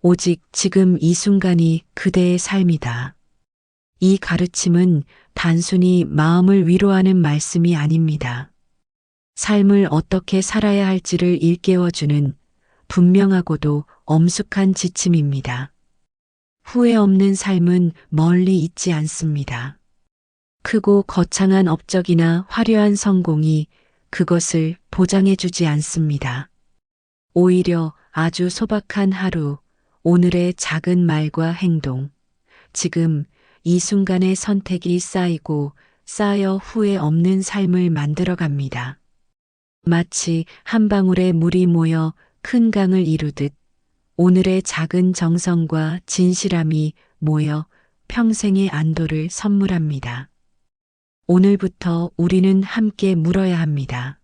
오직 지금 이 순간이 그대의 삶이다. 이 가르침은 단순히 마음을 위로하는 말씀이 아닙니다. 삶을 어떻게 살아야 할지를 일깨워주는 분명하고도 엄숙한 지침입니다. 후회 없는 삶은 멀리 있지 않습니다. 크고 거창한 업적이나 화려한 성공이 그것을 보장해주지 않습니다. 오히려 아주 소박한 하루, 오늘의 작은 말과 행동, 지금 이 순간의 선택이 쌓이고 쌓여 후회 없는 삶을 만들어갑니다. 마치 한 방울의 물이 모여 큰 강을 이루듯 오늘의 작은 정성과 진실함이 모여 평생의 안도를 선물합니다. 오늘부터 우리는 함께 물어야 합니다.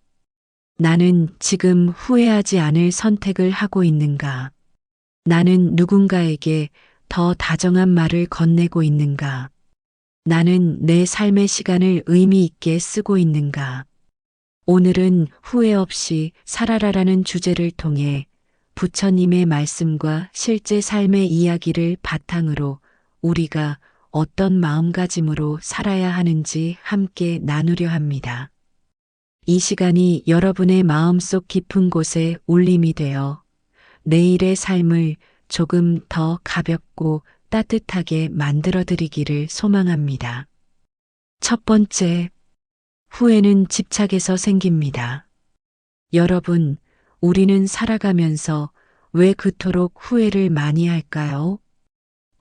나는 지금 후회하지 않을 선택을 하고 있는가? 나는 누군가에게 더 다정한 말을 건네고 있는가? 나는 내 삶의 시간을 의미 있게 쓰고 있는가? 오늘은 후회 없이 살아라라는 주제를 통해 부처님의 말씀과 실제 삶의 이야기를 바탕으로 우리가 어떤 마음가짐으로 살아야 하는지 함께 나누려 합니다. 이 시간이 여러분의 마음속 깊은 곳에 울림이 되어 내일의 삶을 조금 더 가볍고 따뜻하게 만들어드리기를 소망합니다. 첫 번째, 후회는 집착에서 생깁니다. 여러분, 우리는 살아가면서 왜 그토록 후회를 많이 할까요?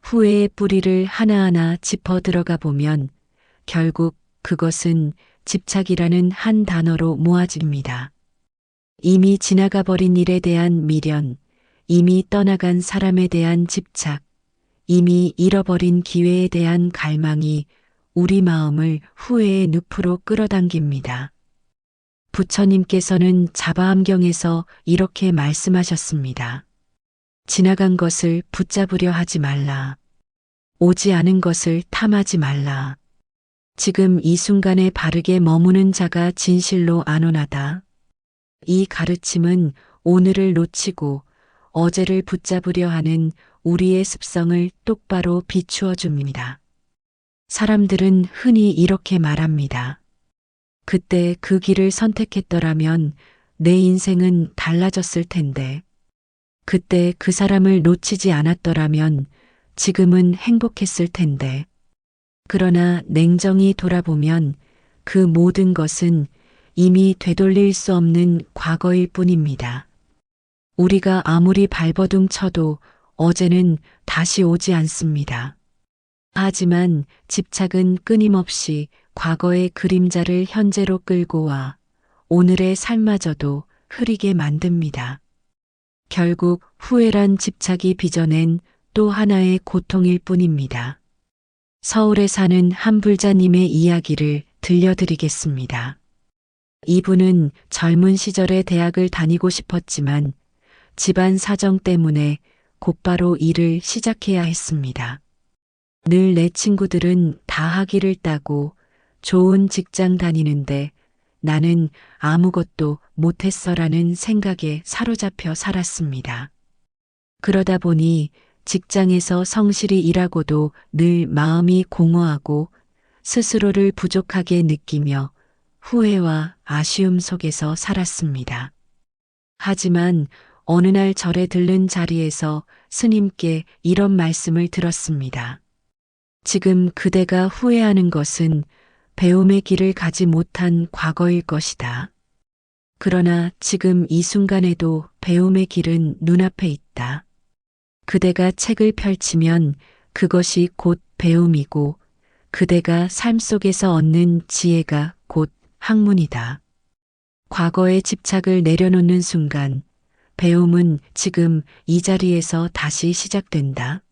후회의 뿌리를 하나하나 짚어 들어가 보면 결국 그것은 집착이라는 한 단어로 모아집니다. 이미 지나가 버린 일에 대한 미련, 이미 떠나간 사람에 대한 집착, 이미 잃어버린 기회에 대한 갈망이 우리 마음을 후회의 늪으로 끌어당깁니다. 부처님께서는 자바암경에서 이렇게 말씀하셨습니다. 지나간 것을 붙잡으려 하지 말라. 오지 않은 것을 탐하지 말라. 지금 이 순간에 바르게 머무는 자가 진실로 안온하다. 이 가르침은 오늘을 놓치고 어제를 붙잡으려 하는 우리의 습성을 똑바로 비추어 줍니다. 사람들은 흔히 이렇게 말합니다. 그때 그 길을 선택했더라면 내 인생은 달라졌을 텐데. 그때 그 사람을 놓치지 않았더라면 지금은 행복했을 텐데. 그러나 냉정히 돌아보면 그 모든 것은 이미 되돌릴 수 없는 과거일 뿐입니다. 우리가 아무리 발버둥 쳐도 어제는 다시 오지 않습니다. 하지만 집착은 끊임없이 과거의 그림자를 현재로 끌고 와 오늘의 삶마저도 흐리게 만듭니다. 결국 후회란 집착이 빚어낸 또 하나의 고통일 뿐입니다. 서울에 사는 한 불자님의 이야기를 들려드리겠습니다. 이분은 젊은 시절에 대학을 다니고 싶었지만 집안 사정 때문에 곧바로 일을 시작해야 했습니다. 늘 내 친구들은 다 학위를 따고 좋은 직장 다니는데 나는 아무것도 못했어라는 생각에 사로잡혀 살았습니다. 그러다 보니 직장에서 성실히 일하고도 늘 마음이 공허하고 스스로를 부족하게 느끼며 후회와 아쉬움 속에서 살았습니다. 하지만 어느 날 절에 들른 자리에서 스님께 이런 말씀을 들었습니다. 지금 그대가 후회하는 것은 배움의 길을 가지 못한 과거일 것이다. 그러나 지금 이 순간에도 배움의 길은 눈앞에 있다. 그대가 책을 펼치면 그것이 곧 배움이고 그대가 삶 속에서 얻는 지혜가 곧 학문이다. 과거의 집착을 내려놓는 순간 배움은 지금 이 자리에서 다시 시작된다.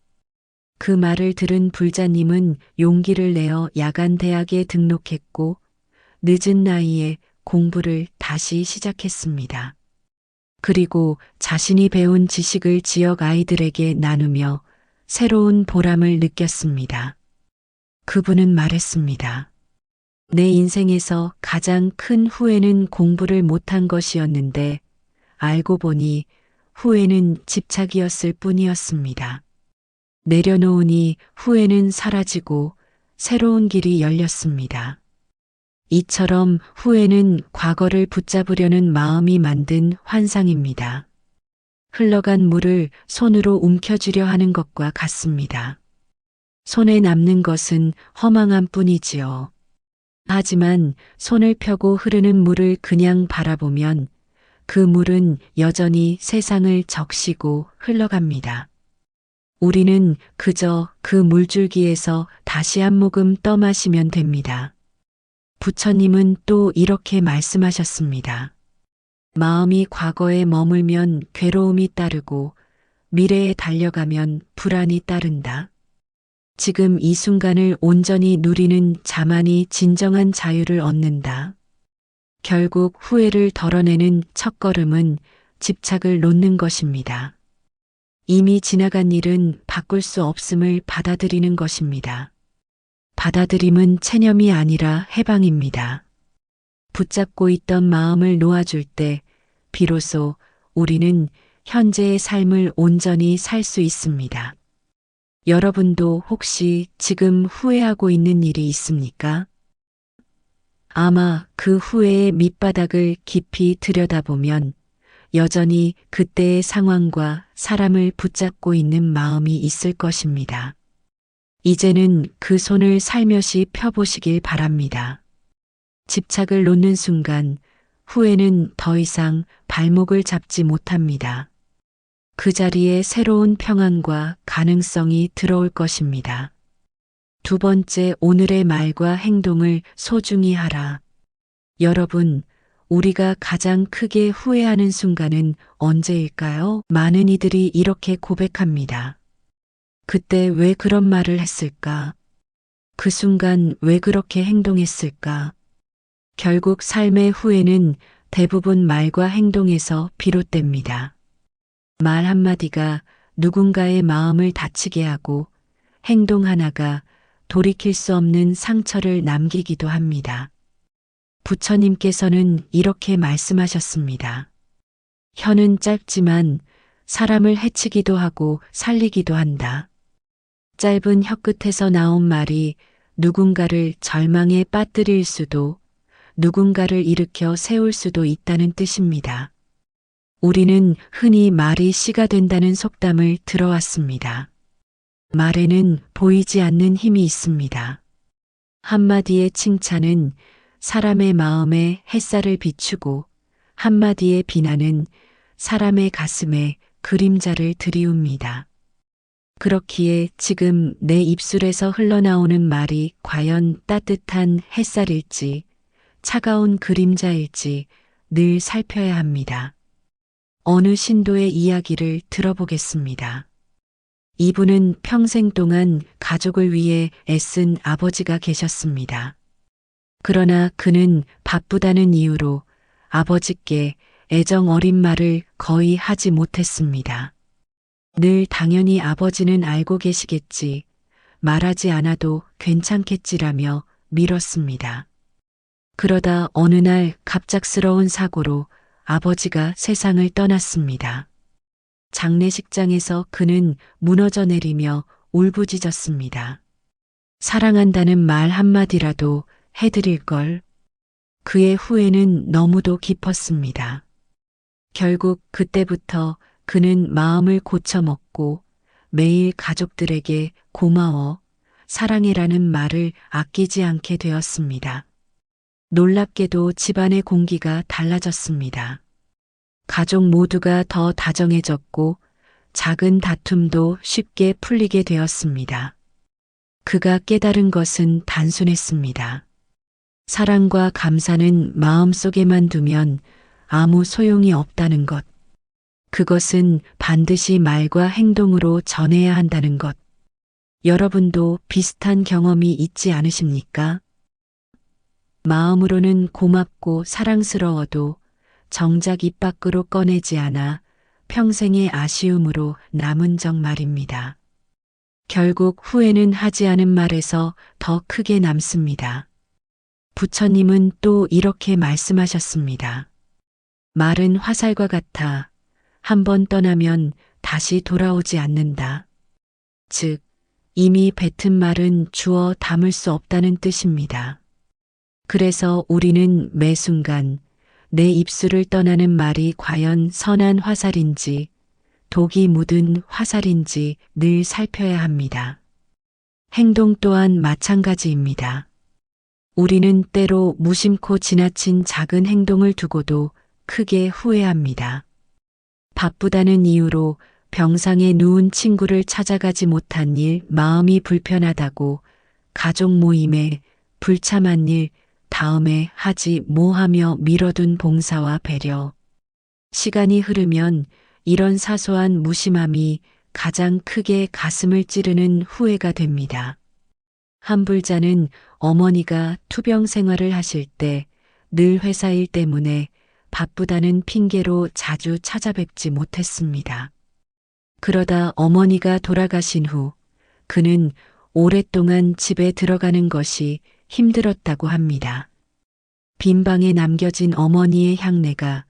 그 말을 들은 불자님은 용기를 내어 야간 대학에 등록했고 늦은 나이에 공부를 다시 시작했습니다. 그리고 자신이 배운 지식을 지역 아이들에게 나누며 새로운 보람을 느꼈습니다. 그분은 말했습니다. 내 인생에서 가장 큰 후회는 공부를 못한 것이었는데 알고 보니 후회는 집착이었을 뿐이었습니다. 내려놓으니 후회는 사라지고 새로운 길이 열렸습니다. 이처럼 후회는 과거를 붙잡으려는 마음이 만든 환상입니다. 흘러간 물을 손으로 움켜쥐려 하는 것과 같습니다. 손에 남는 것은 허망함 뿐이지요. 하지만 손을 펴고 흐르는 물을 그냥 바라보면 그 물은 여전히 세상을 적시고 흘러갑니다. 우리는 그저 그 물줄기에서 다시 한 모금 떠마시면 됩니다. 부처님은 또 이렇게 말씀하셨습니다. 마음이 과거에 머물면 괴로움이 따르고 미래에 달려가면 불안이 따른다. 지금 이 순간을 온전히 누리는 자만이 진정한 자유를 얻는다. 결국 후회를 덜어내는 첫걸음은 집착을 놓는 것입니다. 이미 지나간 일은 바꿀 수 없음을 받아들이는 것입니다. 받아들임은 체념이 아니라 해방입니다. 붙잡고 있던 마음을 놓아줄 때 비로소 우리는 현재의 삶을 온전히 살 수 있습니다. 여러분도 혹시 지금 후회하고 있는 일이 있습니까? 아마 그 후회의 밑바닥을 깊이 들여다보면 여전히 그때의 상황과 사람을 붙잡고 있는 마음이 있을 것입니다. 이제는 그 손을 살며시 펴보시길 바랍니다. 집착을 놓는 순간 후회는 더 이상 발목을 잡지 못합니다. 그 자리에 새로운 평안과 가능성이 들어올 것입니다. 두 번째, 오늘의 말과 행동을 소중히 하라. 여러분, 우리가 가장 크게 후회하는 순간은 언제일까요? 많은 이들이 이렇게 고백합니다. 그때 왜 그런 말을 했을까? 그 순간 왜 그렇게 행동했을까? 결국 삶의 후회는 대부분 말과 행동에서 비롯됩니다. 말 한마디가 누군가의 마음을 다치게 하고 행동 하나가 돌이킬 수 없는 상처를 남기기도 합니다. 부처님께서는 이렇게 말씀하셨습니다. 혀는 짧지만 사람을 해치기도 하고 살리기도 한다. 짧은 혀끝에서 나온 말이 누군가를 절망에 빠뜨릴 수도 누군가를 일으켜 세울 수도 있다는 뜻입니다. 우리는 흔히 말이 씨가 된다는 속담을 들어왔습니다. 말에는 보이지 않는 힘이 있습니다. 한마디의 칭찬은 사람의 마음에 햇살을 비추고 한마디의 비난은 사람의 가슴에 그림자를 들이웁니다. 그렇기에 지금 내 입술에서 흘러나오는 말이 과연 따뜻한 햇살일지 차가운 그림자일지 늘 살펴야 합니다. 어느 신도의 이야기를 들어보겠습니다. 이분은 평생 동안 가족을 위해 애쓴 아버지가 계셨습니다. 그러나 그는 바쁘다는 이유로 아버지께 애정 어린 말을 거의 하지 못했습니다. 늘 당연히 아버지는 알고 계시겠지, 말하지 않아도 괜찮겠지라며 미뤘습니다. 그러다 어느 날 갑작스러운 사고로 아버지가 세상을 떠났습니다. 장례식장에서 그는 무너져 내리며 울부짖었습니다. 사랑한다는 말 한마디라도 해드릴 걸. 그의 후회는 너무도 깊었습니다. 결국 그때부터 그는 마음을 고쳐먹고 매일 가족들에게 고마워, 사랑해라는 말을 아끼지 않게 되었습니다. 놀랍게도 집안의 공기가 달라졌습니다. 가족 모두가 더 다정해졌고 작은 다툼도 쉽게 풀리게 되었습니다. 그가 깨달은 것은 단순했습니다. 사랑과 감사는 마음속에만 두면 아무 소용이 없다는 것. 그것은 반드시 말과 행동으로 전해야 한다는 것. 여러분도 비슷한 경험이 있지 않으십니까? 마음으로는 고맙고 사랑스러워도 정작 입 밖으로 꺼내지 않아 평생의 아쉬움으로 남은 적 말입니다. 결국 후회는 하지 않은 말에서 더 크게 남습니다. 부처님은 또 이렇게 말씀하셨습니다. 말은 화살과 같아 한 번 떠나면 다시 돌아오지 않는다. 즉, 이미 뱉은 말은 주워 담을 수 없다는 뜻입니다. 그래서 우리는 매 순간 내 입술을 떠나는 말이 과연 선한 화살인지 독이 묻은 화살인지 늘 살펴야 합니다. 행동 또한 마찬가지입니다. 우리는 때로 무심코 지나친 작은 행동을 두고도 크게 후회합니다. 바쁘다는 이유로 병상에 누운 친구를 찾아가지 못한 일, 마음이 불편하다고 가족 모임에 불참한 일, 다음에 하지 뭐하며 미뤄둔 봉사와 배려. 시간이 흐르면 이런 사소한 무심함이 가장 크게 가슴을 찌르는 후회가 됩니다. 한 불자는 어머니가 투병 생활을 하실 때 늘 회사 일 때문에 바쁘다는 핑계로 자주 찾아뵙지 못했습니다. 그러다 어머니가 돌아가신 후 그는 오랫동안 집에 들어가는 것이 힘들었다고 합니다. 빈 방에 남겨진 어머니의 향내가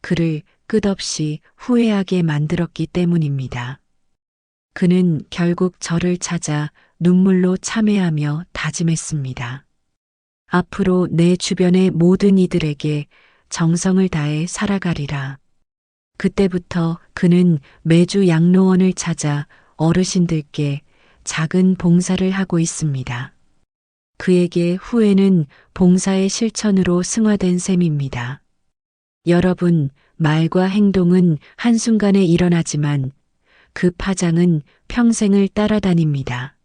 그를 끝없이 후회하게 만들었기 때문입니다. 그는 결국 저를 찾아 눈물로 참회하며 다짐했습니다. 앞으로 내 주변의 모든 이들에게 정성을 다해 살아가리라. 그때부터 그는 매주 양로원을 찾아 어르신들께 작은 봉사를 하고 있습니다. 그에게 후회는 봉사의 실천으로 승화된 셈입니다. 여러분, 말과 행동은 한순간에 일어나지만 그 파장은 평생을 따라다닙니다.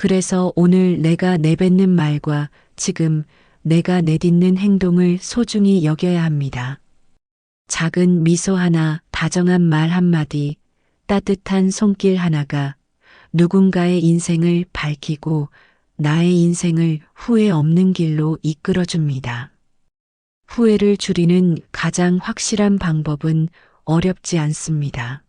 그래서 오늘 내가 내뱉는 말과 지금 내가 내딛는 행동을 소중히 여겨야 합니다. 작은 미소 하나, 다정한 말 한마디, 따뜻한 손길 하나가 누군가의 인생을 밝히고 나의 인생을 후회 없는 길로 이끌어줍니다. 후회를 줄이는 가장 확실한 방법은 어렵지 않습니다.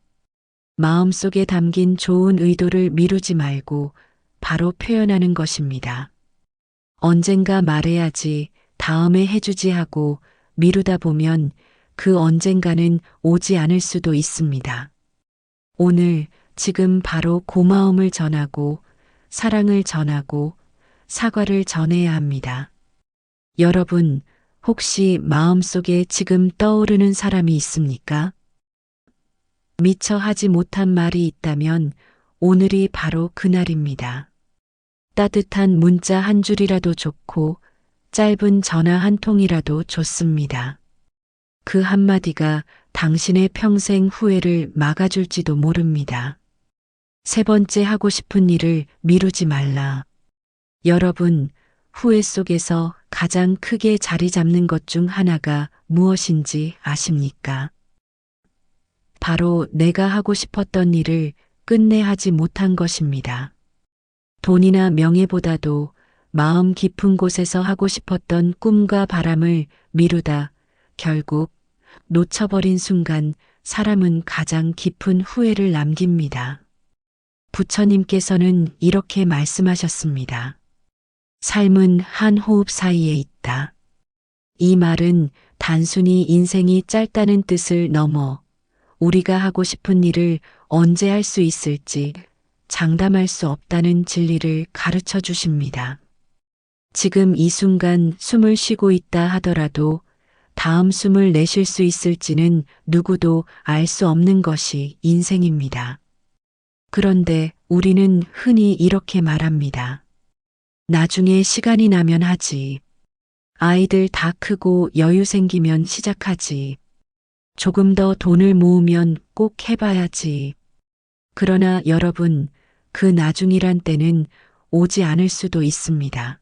마음속에 담긴 좋은 의도를 미루지 말고 바로 표현하는 것입니다. 언젠가 말해야지, 다음에 해주지 하고 미루다 보면 그 언젠가는 오지 않을 수도 있습니다. 오늘, 지금 바로 고마움을 전하고 사랑을 전하고 사과를 전해야 합니다. 여러분, 혹시 마음속에 지금 떠오르는 사람이 있습니까? 미처 하지 못한 말이 있다면 오늘이 바로 그날입니다. 따뜻한 문자 한 줄이라도 좋고 짧은 전화 한 통이라도 좋습니다. 그 한마디가 당신의 평생 후회를 막아줄지도 모릅니다. 세 번째, 하고 싶은 일을 미루지 말라. 여러분, 후회 속에서 가장 크게 자리 잡는 것 중 하나가 무엇인지 아십니까? 바로 내가 하고 싶었던 일을 끝내 하지 못한 것입니다. 돈이나 명예보다도 마음 깊은 곳에서 하고 싶었던 꿈과 바람을 미루다 결국 놓쳐버린 순간 사람은 가장 깊은 후회를 남깁니다. 부처님께서는 이렇게 말씀하셨습니다. 삶은 한 호흡 사이에 있다. 이 말은 단순히 인생이 짧다는 뜻을 넘어 우리가 하고 싶은 일을 언제 할 수 있을지 장담할 수 없다는 진리를 가르쳐 주십니다. 지금 이 순간 숨을 쉬고 있다 하더라도 다음 숨을 내쉴 수 있을지는 누구도 알 수 없는 것이 인생입니다. 그런데 우리는 흔히 이렇게 말합니다. 나중에 시간이 나면 하지. 아이들 다 크고 여유 생기면 시작하지. 조금 더 돈을 모으면 꼭 해봐야지. 그러나 여러분, 그 나중이란 때는 오지 않을 수도 있습니다.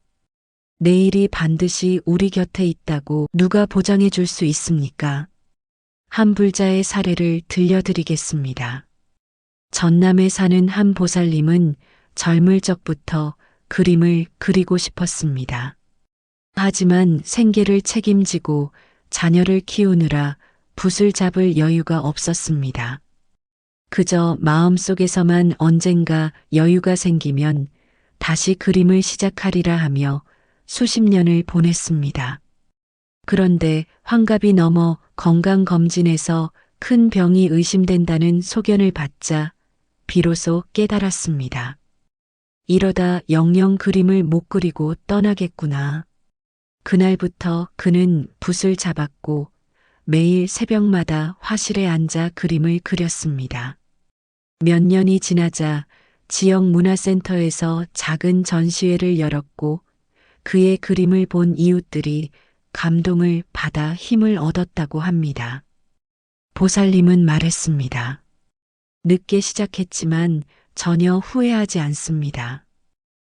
내일이 반드시 우리 곁에 있다고 누가 보장해 줄 수 있습니까? 한 불자의 사례를 들려드리겠습니다. 전남에 사는 한 보살님은 젊을 적부터 그림을 그리고 싶었습니다. 하지만 생계를 책임지고 자녀를 키우느라 붓을 잡을 여유가 없었습니다. 그저 마음속에서만 언젠가 여유가 생기면 다시 그림을 시작하리라 하며 수십 년을 보냈습니다. 그런데 환갑이 넘어 건강검진에서 큰 병이 의심된다는 소견을 받자 비로소 깨달았습니다. 이러다 영영 그림을 못 그리고 떠나겠구나. 그날부터 그는 붓을 잡았고 매일 새벽마다 화실에 앉아 그림을 그렸습니다. 몇 년이 지나자 지역 문화센터에서 작은 전시회를 열었고 그의 그림을 본 이웃들이 감동을 받아 힘을 얻었다고 합니다. 보살님은 말했습니다. 늦게 시작했지만 전혀 후회하지 않습니다.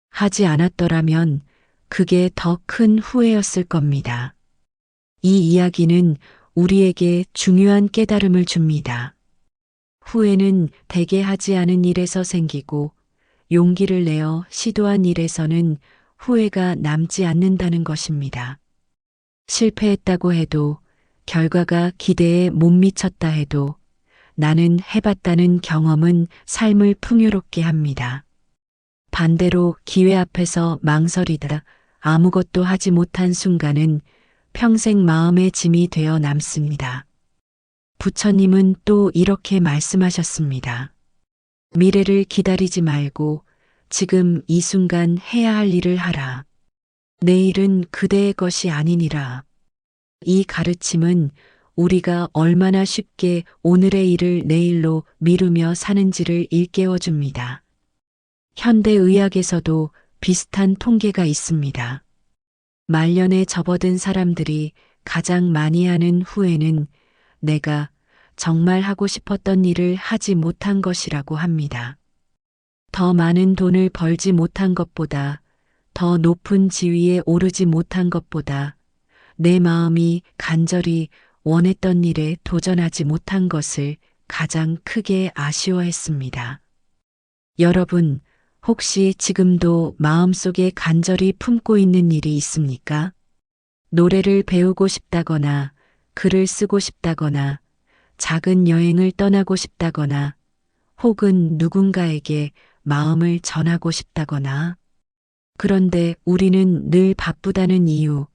하지 않았더라면 그게 더 큰 후회였을 겁니다. 이 이야기는 우리에게 중요한 깨달음을 줍니다. 후회는 대개 하지 않은 일에서 생기고 용기를 내어 시도한 일에서는 후회가 남지 않는다는 것입니다. 실패했다고 해도 결과가 기대에 못 미쳤다 해도 나는 해봤다는 경험은 삶을 풍요롭게 합니다. 반대로 기회 앞에서 망설이다 아무것도 하지 못한 순간은 평생 마음의 짐이 되어 남습니다. 부처님은 또 이렇게 말씀하셨습니다. 미래를 기다리지 말고 지금 이 순간 해야 할 일을 하라. 내일은 그대의 것이 아니니라. 이 가르침은 우리가 얼마나 쉽게 오늘의 일을 내일로 미루며 사는지를 일깨워 줍니다. 현대의학에서도 비슷한 통계가 있습니다. 말년에 접어든 사람들이 가장 많이 하는 후회는 내가 정말 하고 싶었던 일을 하지 못한 것이라고 합니다. 더 많은 돈을 벌지 못한 것보다, 더 높은 지위에 오르지 못한 것보다, 내 마음이 간절히 원했던 일에 도전하지 못한 것을 가장 크게 아쉬워했습니다. 여러분, 혹시 지금도 마음속에 간절히 품고 있는 일이 있습니까? 노래를 배우고 싶다거나, 글을 쓰고 싶다거나, 작은 여행을 떠나고 싶다거나, 혹은 누군가에게 마음을 전하고 싶다거나. 그런데 우리는 늘 바쁘다는 이유,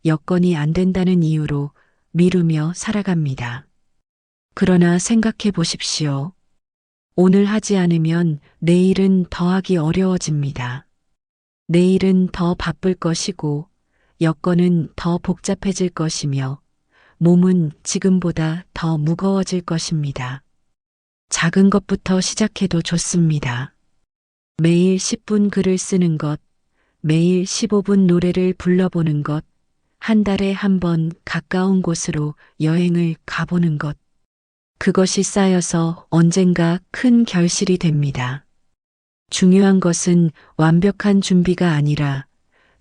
여건이 안 된다는 이유로 미루며 살아갑니다. 그러나 생각해 보십시오. 오늘 하지 않으면 내일은 더하기 어려워집니다. 내일은 더 바쁠 것이고, 여건은 더 복잡해질 것이며, 몸은 지금보다 더 무거워질 것입니다. 작은 것부터 시작해도 좋습니다. 매일 10분 글을 쓰는 것, 매일 15분 노래를 불러보는 것, 한 달에 한 번 가까운 곳으로 여행을 가보는 것. 그것이 쌓여서 언젠가 큰 결실이 됩니다. 중요한 것은 완벽한 준비가 아니라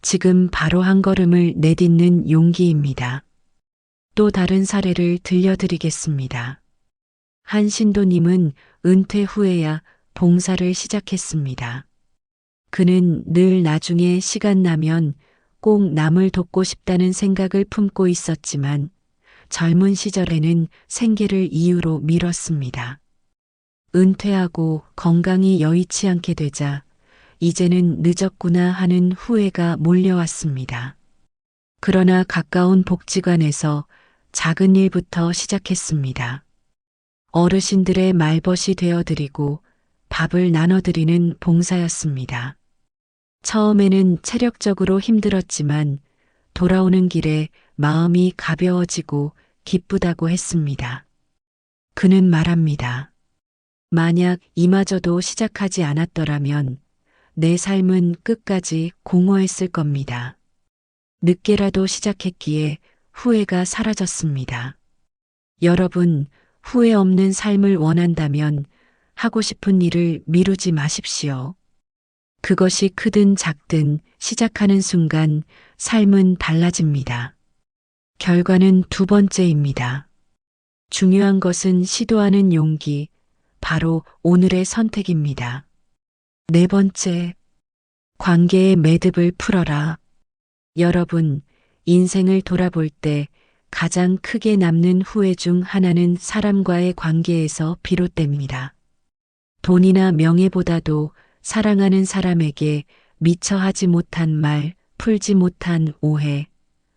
지금 바로 한 걸음을 내딛는 용기입니다. 또 다른 사례를 들려드리겠습니다. 한 신도님은 은퇴 후에야 봉사를 시작했습니다. 그는 늘 나중에 시간 나면 꼭 남을 돕고 싶다는 생각을 품고 있었지만 젊은 시절에는 생계를 이유로 미뤘습니다. 은퇴하고 건강이 여의치 않게 되자 이제는 늦었구나 하는 후회가 몰려왔습니다. 그러나 가까운 복지관에서 작은 일부터 시작했습니다. 어르신들의 말벗이 되어드리고 밥을 나눠드리는 봉사였습니다. 처음에는 체력적으로 힘들었지만 돌아오는 길에 마음이 가벼워지고 기쁘다고 했습니다. 그는 말합니다. 만약 이마저도 시작하지 않았더라면 내 삶은 끝까지 공허했을 겁니다. 늦게라도 시작했기에 후회가 사라졌습니다. 여러분, 후회 없는 삶을 원한다면 하고 싶은 일을 미루지 마십시오. 그것이 크든 작든 시작하는 순간 삶은 달라집니다. 결과는 두 번째입니다. 중요한 것은 시도하는 용기, 바로 오늘의 선택입니다. 네 번째, 관계의 매듭을 풀어라. 여러분, 인생을 돌아볼 때 가장 크게 남는 후회 중 하나는 사람과의 관계에서 비롯됩니다. 돈이나 명예보다도 사랑하는 사람에게 미처 하지 못한 말, 풀지 못한 오해,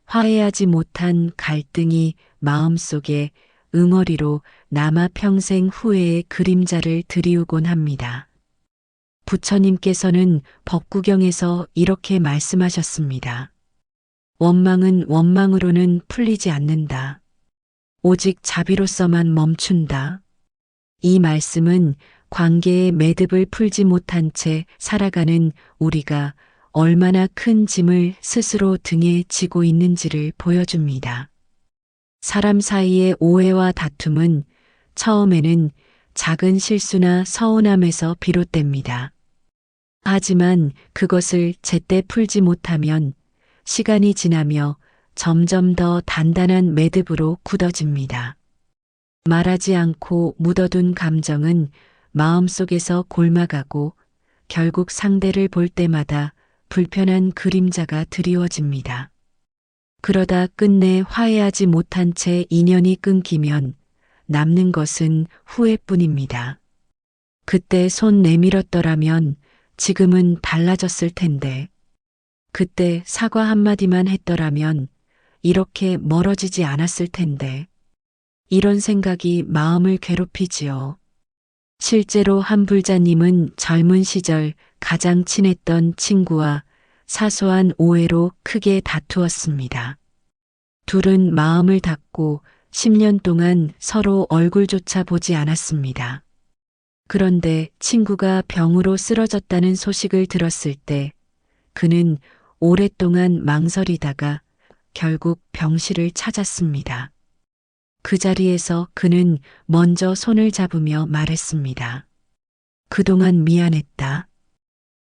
화해하지 못한 갈등이 마음속에 응어리로 남아 평생 후회의 그림자를 드리우곤 합니다. 부처님께서는 법구경에서 이렇게 말씀하셨습니다. 원망은 원망으로는 풀리지 않는다. 오직 자비로서만 멈춘다. 이 말씀은 관계의 매듭을 풀지 못한 채 살아가는 우리가 얼마나 큰 짐을 스스로 등에 지고 있는지를 보여줍니다. 사람 사이의 오해와 다툼은 처음에는 작은 실수나 서운함에서 비롯됩니다. 하지만 그것을 제때 풀지 못하면 시간이 지나며 점점 더 단단한 매듭으로 굳어집니다. 말하지 않고 묻어둔 감정은 마음속에서 골마가고 결국 상대를 볼 때마다 불편한 그림자가 드리워집니다. 그러다 끝내 화해하지 못한 채 인연이 끊기면 남는 것은 후회뿐입니다. 그때 손 내밀었더라면 지금은 달라졌을 텐데, 그때 사과 한마디만 했더라면 이렇게 멀어지지 않았을 텐데, 이런 생각이 마음을 괴롭히지요. 실제로 한 불자님은 젊은 시절 가장 친했던 친구와 사소한 오해로 크게 다투었습니다. 둘은 마음을 닫고 10년 동안 서로 얼굴조차 보지 않았습니다. 그런데 친구가 병으로 쓰러졌다는 소식을 들었을 때 그는 오랫동안 망설이다가 결국 병실을 찾았습니다. 그 자리에서 그는 먼저 손을 잡으며 말했습니다. 그동안 미안했다.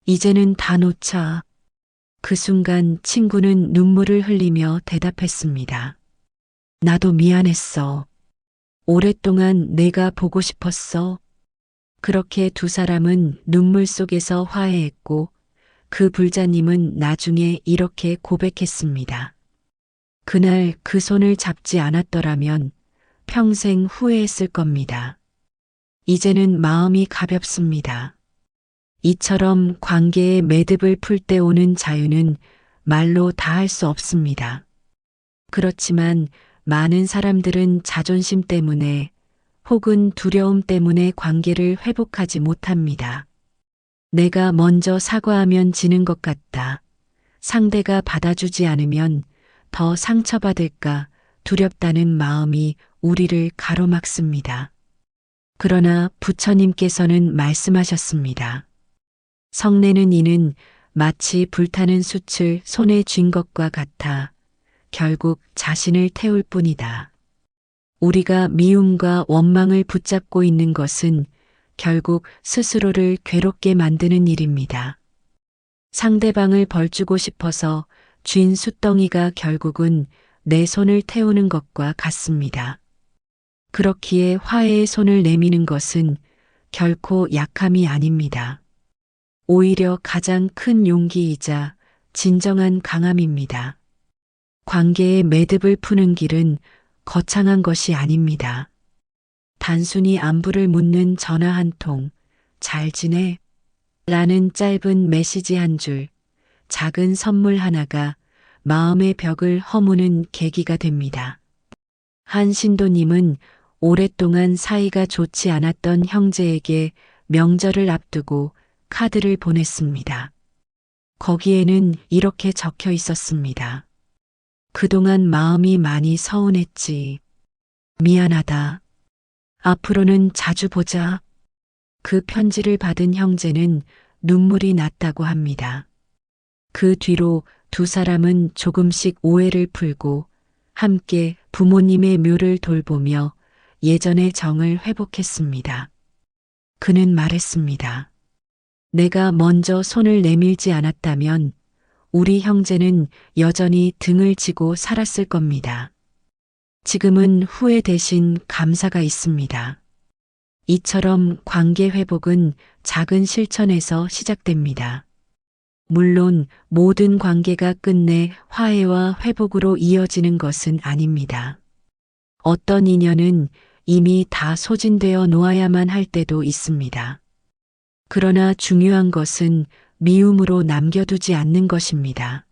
이제는 다 놓자. 그 순간 친구는 눈물을 흘리며 대답했습니다. 나도 미안했어. 오랫동안 내가 보고 싶었어. 그렇게 두 사람은 눈물 속에서 화해했고 그 불자님은 나중에 이렇게 고백했습니다. 그날 그 손을 잡지 않았더라면 평생 후회했을 겁니다. 이제는 마음이 가볍습니다. 이처럼 관계의 매듭을 풀 때 오는 자유는 말로 다 할 수 없습니다. 그렇지만 많은 사람들은 자존심 때문에 혹은 두려움 때문에 관계를 회복하지 못합니다. 내가 먼저 사과하면 지는 것 같다. 상대가 받아주지 않으면 더 상처받을까 두렵다는 마음이 우리를 가로막습니다. 그러나 부처님께서는 말씀하셨습니다. 성내는 이는 마치 불타는 숯을 손에 쥔 것과 같아 결국 자신을 태울 뿐이다. 우리가 미움과 원망을 붙잡고 있는 것은 결국 스스로를 괴롭게 만드는 일입니다. 상대방을 벌주고 싶어서 쥔 숯덩이가 결국은 내 손을 태우는 것과 같습니다. 그렇기에 화해의 손을 내미는 것은 결코 약함이 아닙니다. 오히려 가장 큰 용기이자 진정한 강함입니다. 관계의 매듭을 푸는 길은 거창한 것이 아닙니다. 단순히 안부를 묻는 전화 한 통, 잘 지내? 라는 짧은 메시지 한 줄, 작은 선물 하나가 마음의 벽을 허무는 계기가 됩니다. 한 신도님은 오랫동안 사이가 좋지 않았던 형제에게 명절을 앞두고 카드를 보냈습니다. 거기에는 이렇게 적혀 있었습니다. 그동안 마음이 많이 서운했지. 미안하다. 앞으로는 자주 보자. 그 편지를 받은 형제는 눈물이 났다고 합니다. 그 뒤로 두 사람은 조금씩 오해를 풀고 함께 부모님의 묘를 돌보며 예전의 정을 회복했습니다. 그는 말했습니다. 내가 먼저 손을 내밀지 않았다면 우리 형제는 여전히 등을 지고 살았을 겁니다. 지금은 후회 대신 감사가 있습니다. 이처럼 관계 회복은 작은 실천에서 시작됩니다. 물론 모든 관계가 끝내 화해와 회복으로 이어지는 것은 아닙니다. 어떤 인연은 이미 다 소진되어 놓아야만 할 때도 있습니다. 그러나 중요한 것은 미움으로 남겨두지 않는 것입니다.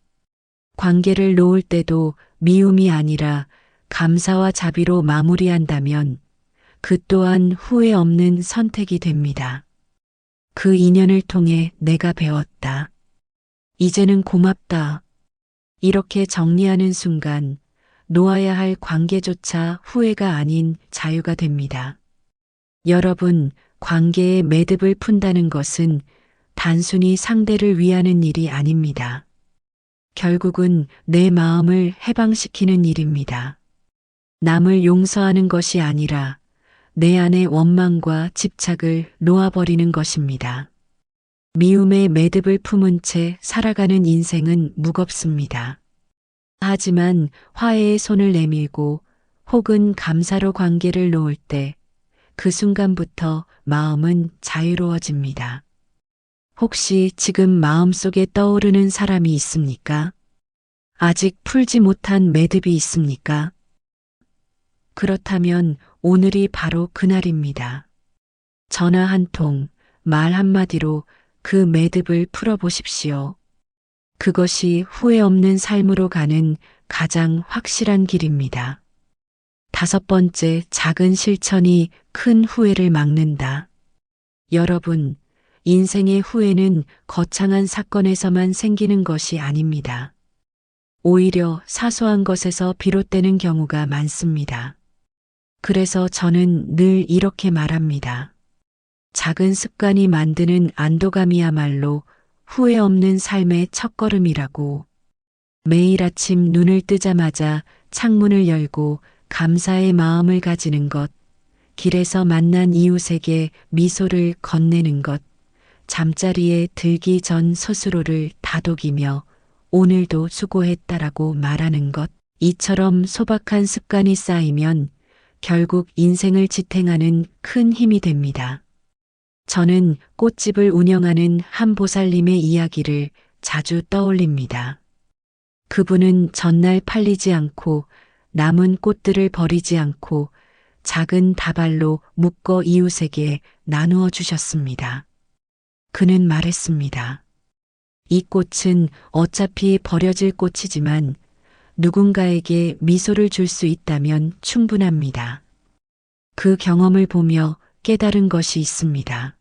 관계를 놓을 때도 미움이 아니라 감사와 자비로 마무리한다면 그 또한 후회 없는 선택이 됩니다. 그 인연을 통해 내가 배웠다. 이제는 고맙다. 이렇게 정리하는 순간 놓아야 할 관계조차 후회가 아닌 자유가 됩니다. 여러분, 관계의 매듭을 푼다는 것은 단순히 상대를 위하는 일이 아닙니다. 결국은 내 마음을 해방시키는 일입니다. 남을 용서하는 것이 아니라 내 안의 원망과 집착을 놓아버리는 것입니다. 미움의 매듭을 품은 채 살아가는 인생은 무겁습니다. 하지만 화해의 손을 내밀고 혹은 감사로 관계를 놓을 때 그 순간부터 마음은 자유로워집니다. 혹시 지금 마음속에 떠오르는 사람이 있습니까? 아직 풀지 못한 매듭이 있습니까? 그렇다면 오늘이 바로 그날입니다. 전화 한 통, 말 한마디로 그 매듭을 풀어보십시오. 그것이 후회 없는 삶으로 가는 가장 확실한 길입니다. 5번째, 작은 실천이 큰 후회를 막는다. 여러분, 인생의 후회는 거창한 사건에서만 생기는 것이 아닙니다. 오히려 사소한 것에서 비롯되는 경우가 많습니다. 그래서 저는 늘 이렇게 말합니다. 작은 습관이 만드는 안도감이야말로 후회 없는 삶의 첫걸음이라고. 매일 아침 눈을 뜨자마자 창문을 열고 감사의 마음을 가지는 것, 길에서 만난 이웃에게 미소를 건네는 것, 잠자리에 들기 전 스스로를 다독이며 오늘도 수고했다라고 말하는 것, 이처럼 소박한 습관이 쌓이면 결국 인생을 지탱하는 큰 힘이 됩니다. 저는 꽃집을 운영하는 한 보살님의 이야기를 자주 떠올립니다. 그분은 전날 팔리지 않고 남은 꽃들을 버리지 않고 작은 다발로 묶어 이웃에게 나누어 주셨습니다. 그는 말했습니다. 이 꽃은 어차피 버려질 꽃이지만 누군가에게 미소를 줄 수 있다면 충분합니다. 그 경험을 보며 깨달은 것이 있습니다.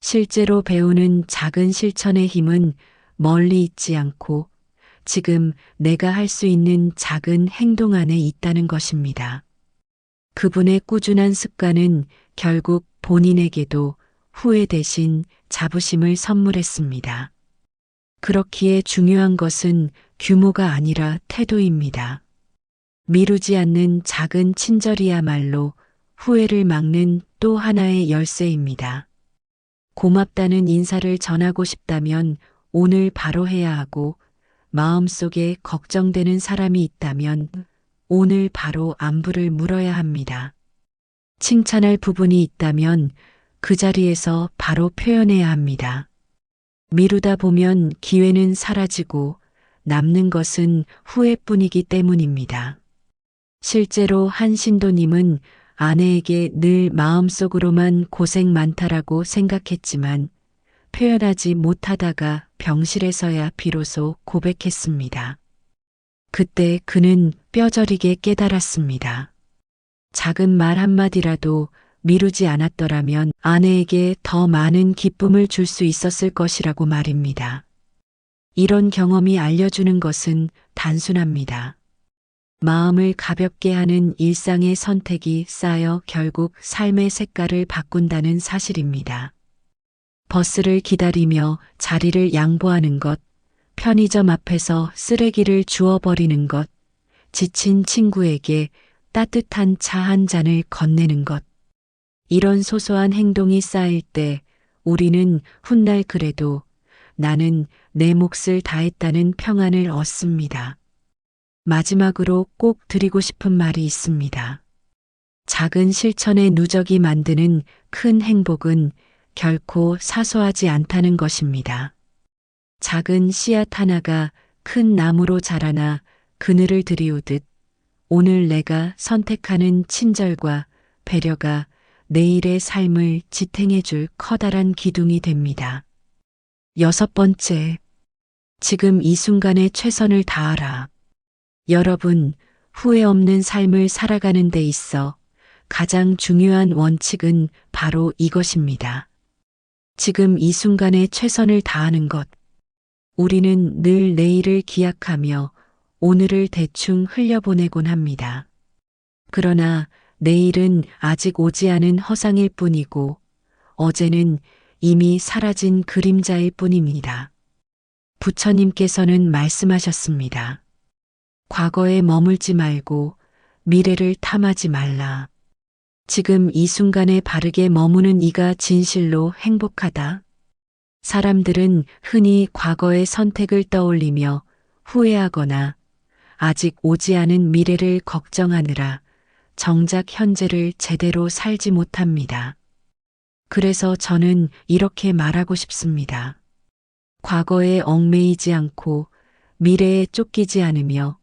실제로 배우는 작은 실천의 힘은 멀리 있지 않고 지금 내가 할 수 있는 작은 행동 안에 있다는 것입니다. 그분의 꾸준한 습관은 결국 본인에게도 후회 대신 자부심을 선물했습니다. 그렇기에 중요한 것은 규모가 아니라 태도입니다. 미루지 않는 작은 친절이야말로 후회를 막는 또 하나의 열쇠입니다. 고맙다는 인사를 전하고 싶다면 오늘 바로 해야 하고 마음속에 걱정되는 사람이 있다면 오늘 바로 안부를 물어야 합니다. 칭찬할 부분이 있다면 그 자리에서 바로 표현해야 합니다. 미루다 보면 기회는 사라지고 남는 것은 후회뿐이기 때문입니다. 실제로 한 신도님은 아내에게 늘 마음속으로만 고생 많다라고 생각했지만 표현하지 못하다가 병실에서야 비로소 고백했습니다. 그때 그는 뼈저리게 깨달았습니다. 작은 말 한마디라도 미루지 않았더라면 아내에게 더 많은 기쁨을 줄 수 있었을 것이라고 말입니다. 이런 경험이 알려주는 것은 단순합니다. 마음을 가볍게 하는 일상의 선택이 쌓여 결국 삶의 색깔을 바꾼다는 사실입니다. 버스를 기다리며 자리를 양보하는 것, 편의점 앞에서 쓰레기를 주워버리는 것, 지친 친구에게 따뜻한 차 한 잔을 건네는 것. 이런 소소한 행동이 쌓일 때 우리는 훗날 그래도 나는 내 몫을 다했다는 평안을 얻습니다. 마지막으로 꼭 드리고 싶은 말이 있습니다. 작은 실천의 누적이 만드는 큰 행복은 결코 사소하지 않다는 것입니다. 작은 씨앗 하나가 큰 나무로 자라나 그늘을 들이우듯 오늘 내가 선택하는 친절과 배려가 내일의 삶을 지탱해 줄 커다란 기둥이 됩니다. 6번째, 지금 이 순간에 최선을 다하라. 여러분, 후회 없는 삶을 살아가는 데 있어 가장 중요한 원칙은 바로 이것입니다. 지금 이 순간에 최선을 다하는 것. 우리는 늘 내일을 기약하며 오늘을 대충 흘려보내곤 합니다. 그러나 내일은 아직 오지 않은 허상일 뿐이고 어제는 이미 사라진 그림자일 뿐입니다. 부처님께서는 말씀하셨습니다. 과거에 머물지 말고 미래를 탐하지 말라. 지금 이 순간에 바르게 머무는 이가 진실로 행복하다. 사람들은 흔히 과거의 선택을 떠올리며 후회하거나 아직 오지 않은 미래를 걱정하느라 정작 현재를 제대로 살지 못합니다. 그래서 저는 이렇게 말하고 싶습니다. 과거에 얽매이지 않고 미래에 쫓기지 않으며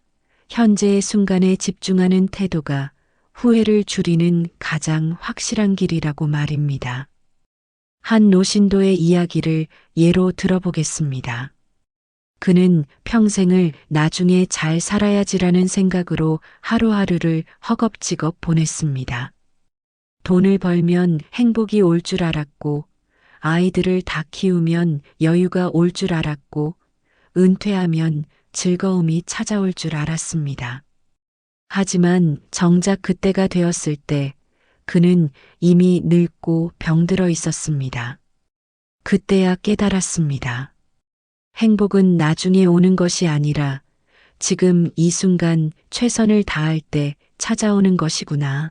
현재의 순간에 집중하는 태도가 후회를 줄이는 가장 확실한 길이라고 말입니다. 한 노신도의 이야기를 예로 들어보겠습니다. 그는 평생을 나중에 잘 살아야지라는 생각으로 하루하루를 허겁지겁 보냈습니다. 돈을 벌면 행복이 올 줄 알았고, 아이들을 다 키우면 여유가 올 줄 알았고, 은퇴하면 즐거움이 찾아올 줄 알았습니다. 하지만 정작 그때가 되었을 때 그는 이미 늙고 병들어 있었습니다. 그때야 깨달았습니다. 행복은 나중에 오는 것이 아니라 지금 이 순간 최선을 다할 때 찾아오는 것이구나.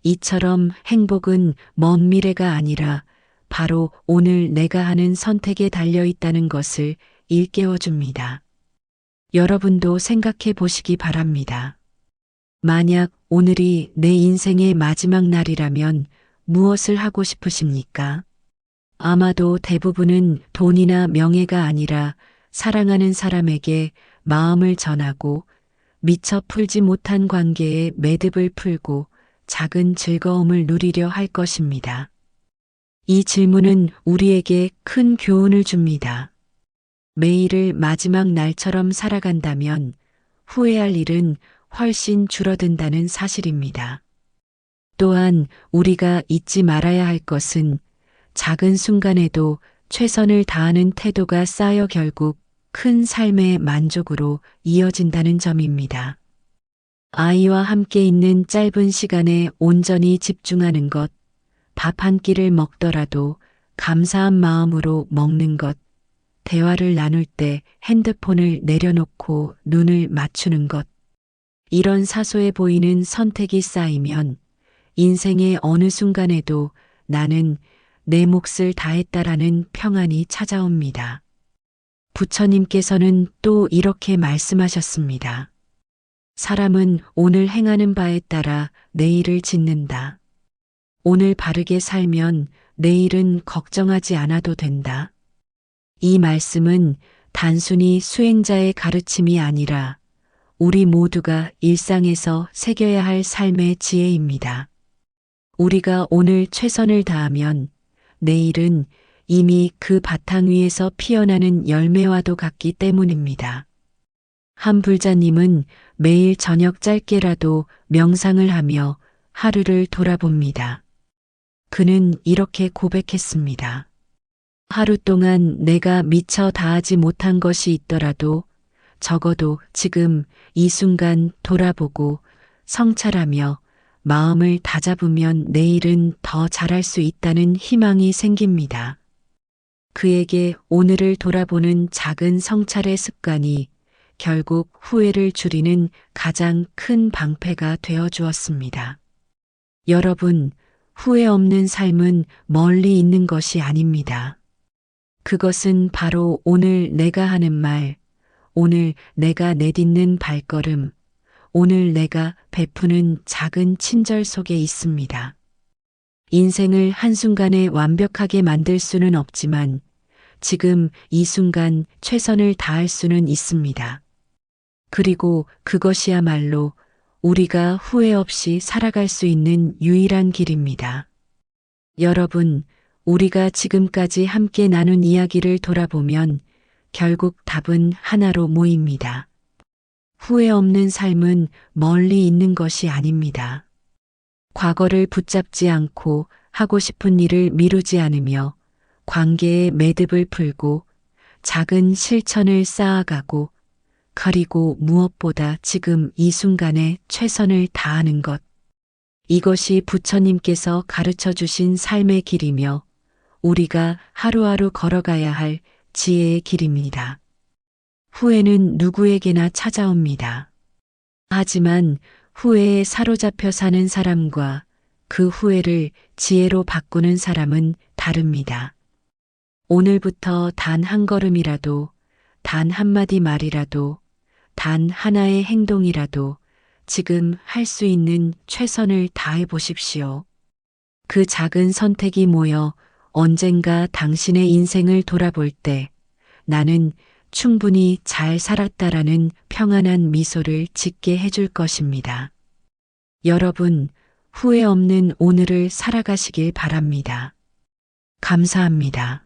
이처럼 행복은 먼 미래가 아니라 바로 오늘 내가 하는 선택에 달려 있다는 것을 일깨워 줍니다. 여러분도 생각해 보시기 바랍니다. 만약 오늘이 내 인생의 마지막 날이라면 무엇을 하고 싶으십니까? 아마도 대부분은 돈이나 명예가 아니라 사랑하는 사람에게 마음을 전하고 미처 풀지 못한 관계에 매듭을 풀고 작은 즐거움을 누리려 할 것입니다. 이 질문은 우리에게 큰 교훈을 줍니다. 매일을 마지막 날처럼 살아간다면 후회할 일은 훨씬 줄어든다는 사실입니다. 또한 우리가 잊지 말아야 할 것은 작은 순간에도 최선을 다하는 태도가 쌓여 결국 큰 삶의 만족으로 이어진다는 점입니다. 아이와 함께 있는 짧은 시간에 온전히 집중하는 것, 밥 한 끼를 먹더라도 감사한 마음으로 먹는 것, 대화를 나눌 때 핸드폰을 내려놓고 눈을 맞추는 것, 이런 사소해 보이는 선택이 쌓이면 인생의 어느 순간에도 나는 내 몫을 다했다라는 평안이 찾아옵니다. 부처님께서는 또 이렇게 말씀하셨습니다. 사람은 오늘 행하는 바에 따라 내일을 짓는다. 오늘 바르게 살면 내일은 걱정하지 않아도 된다. 이 말씀은 단순히 수행자의 가르침이 아니라 우리 모두가 일상에서 새겨야 할 삶의 지혜입니다. 우리가 오늘 최선을 다하면 내일은 이미 그 바탕 위에서 피어나는 열매와도 같기 때문입니다. 한 불자님은 매일 저녁 짧게라도 명상을 하며 하루를 돌아봅니다. 그는 이렇게 고백했습니다. 하루 동안 내가 미처 다하지 못한 것이 있더라도 적어도 지금 이 순간 돌아보고 성찰하며 마음을 다잡으면 내일은 더 잘할 수 있다는 희망이 생깁니다. 그에게 오늘을 돌아보는 작은 성찰의 습관이 결국 후회를 줄이는 가장 큰 방패가 되어 주었습니다. 여러분, 후회 없는 삶은 멀리 있는 것이 아닙니다. 그것은 바로 오늘 내가 하는 말, 오늘 내가 내딛는 발걸음, 오늘 내가 베푸는 작은 친절 속에 있습니다. 인생을 한순간에 완벽하게 만들 수는 없지만 지금 이 순간 최선을 다할 수는 있습니다. 그리고 그것이야말로 우리가 후회 없이 살아갈 수 있는 유일한 길입니다. 여러분, 우리가 지금까지 함께 나눈 이야기를 돌아보면 결국 답은 하나로 모입니다. 후회 없는 삶은 멀리 있는 것이 아닙니다. 과거를 붙잡지 않고 하고 싶은 일을 미루지 않으며 관계의 매듭을 풀고 작은 실천을 쌓아가고 그리고 무엇보다 지금 이 순간에 최선을 다하는 것. 이것이 부처님께서 가르쳐 주신 삶의 길이며 우리가 하루하루 걸어가야 할 지혜의 길입니다. 후회는 누구에게나 찾아옵니다. 하지만 후회에 사로잡혀 사는 사람과 그 후회를 지혜로 바꾸는 사람은 다릅니다. 오늘부터 단 한 걸음이라도, 단 한마디 말이라도, 단 하나의 행동이라도 지금 할 수 있는 최선을 다해 보십시오. 그 작은 선택이 모여 언젠가 당신의 인생을 돌아볼 때 나는 충분히 잘 살았다라는 평안한 미소를 짓게 해줄 것입니다. 여러분, 후회 없는 오늘을 살아가시길 바랍니다. 감사합니다.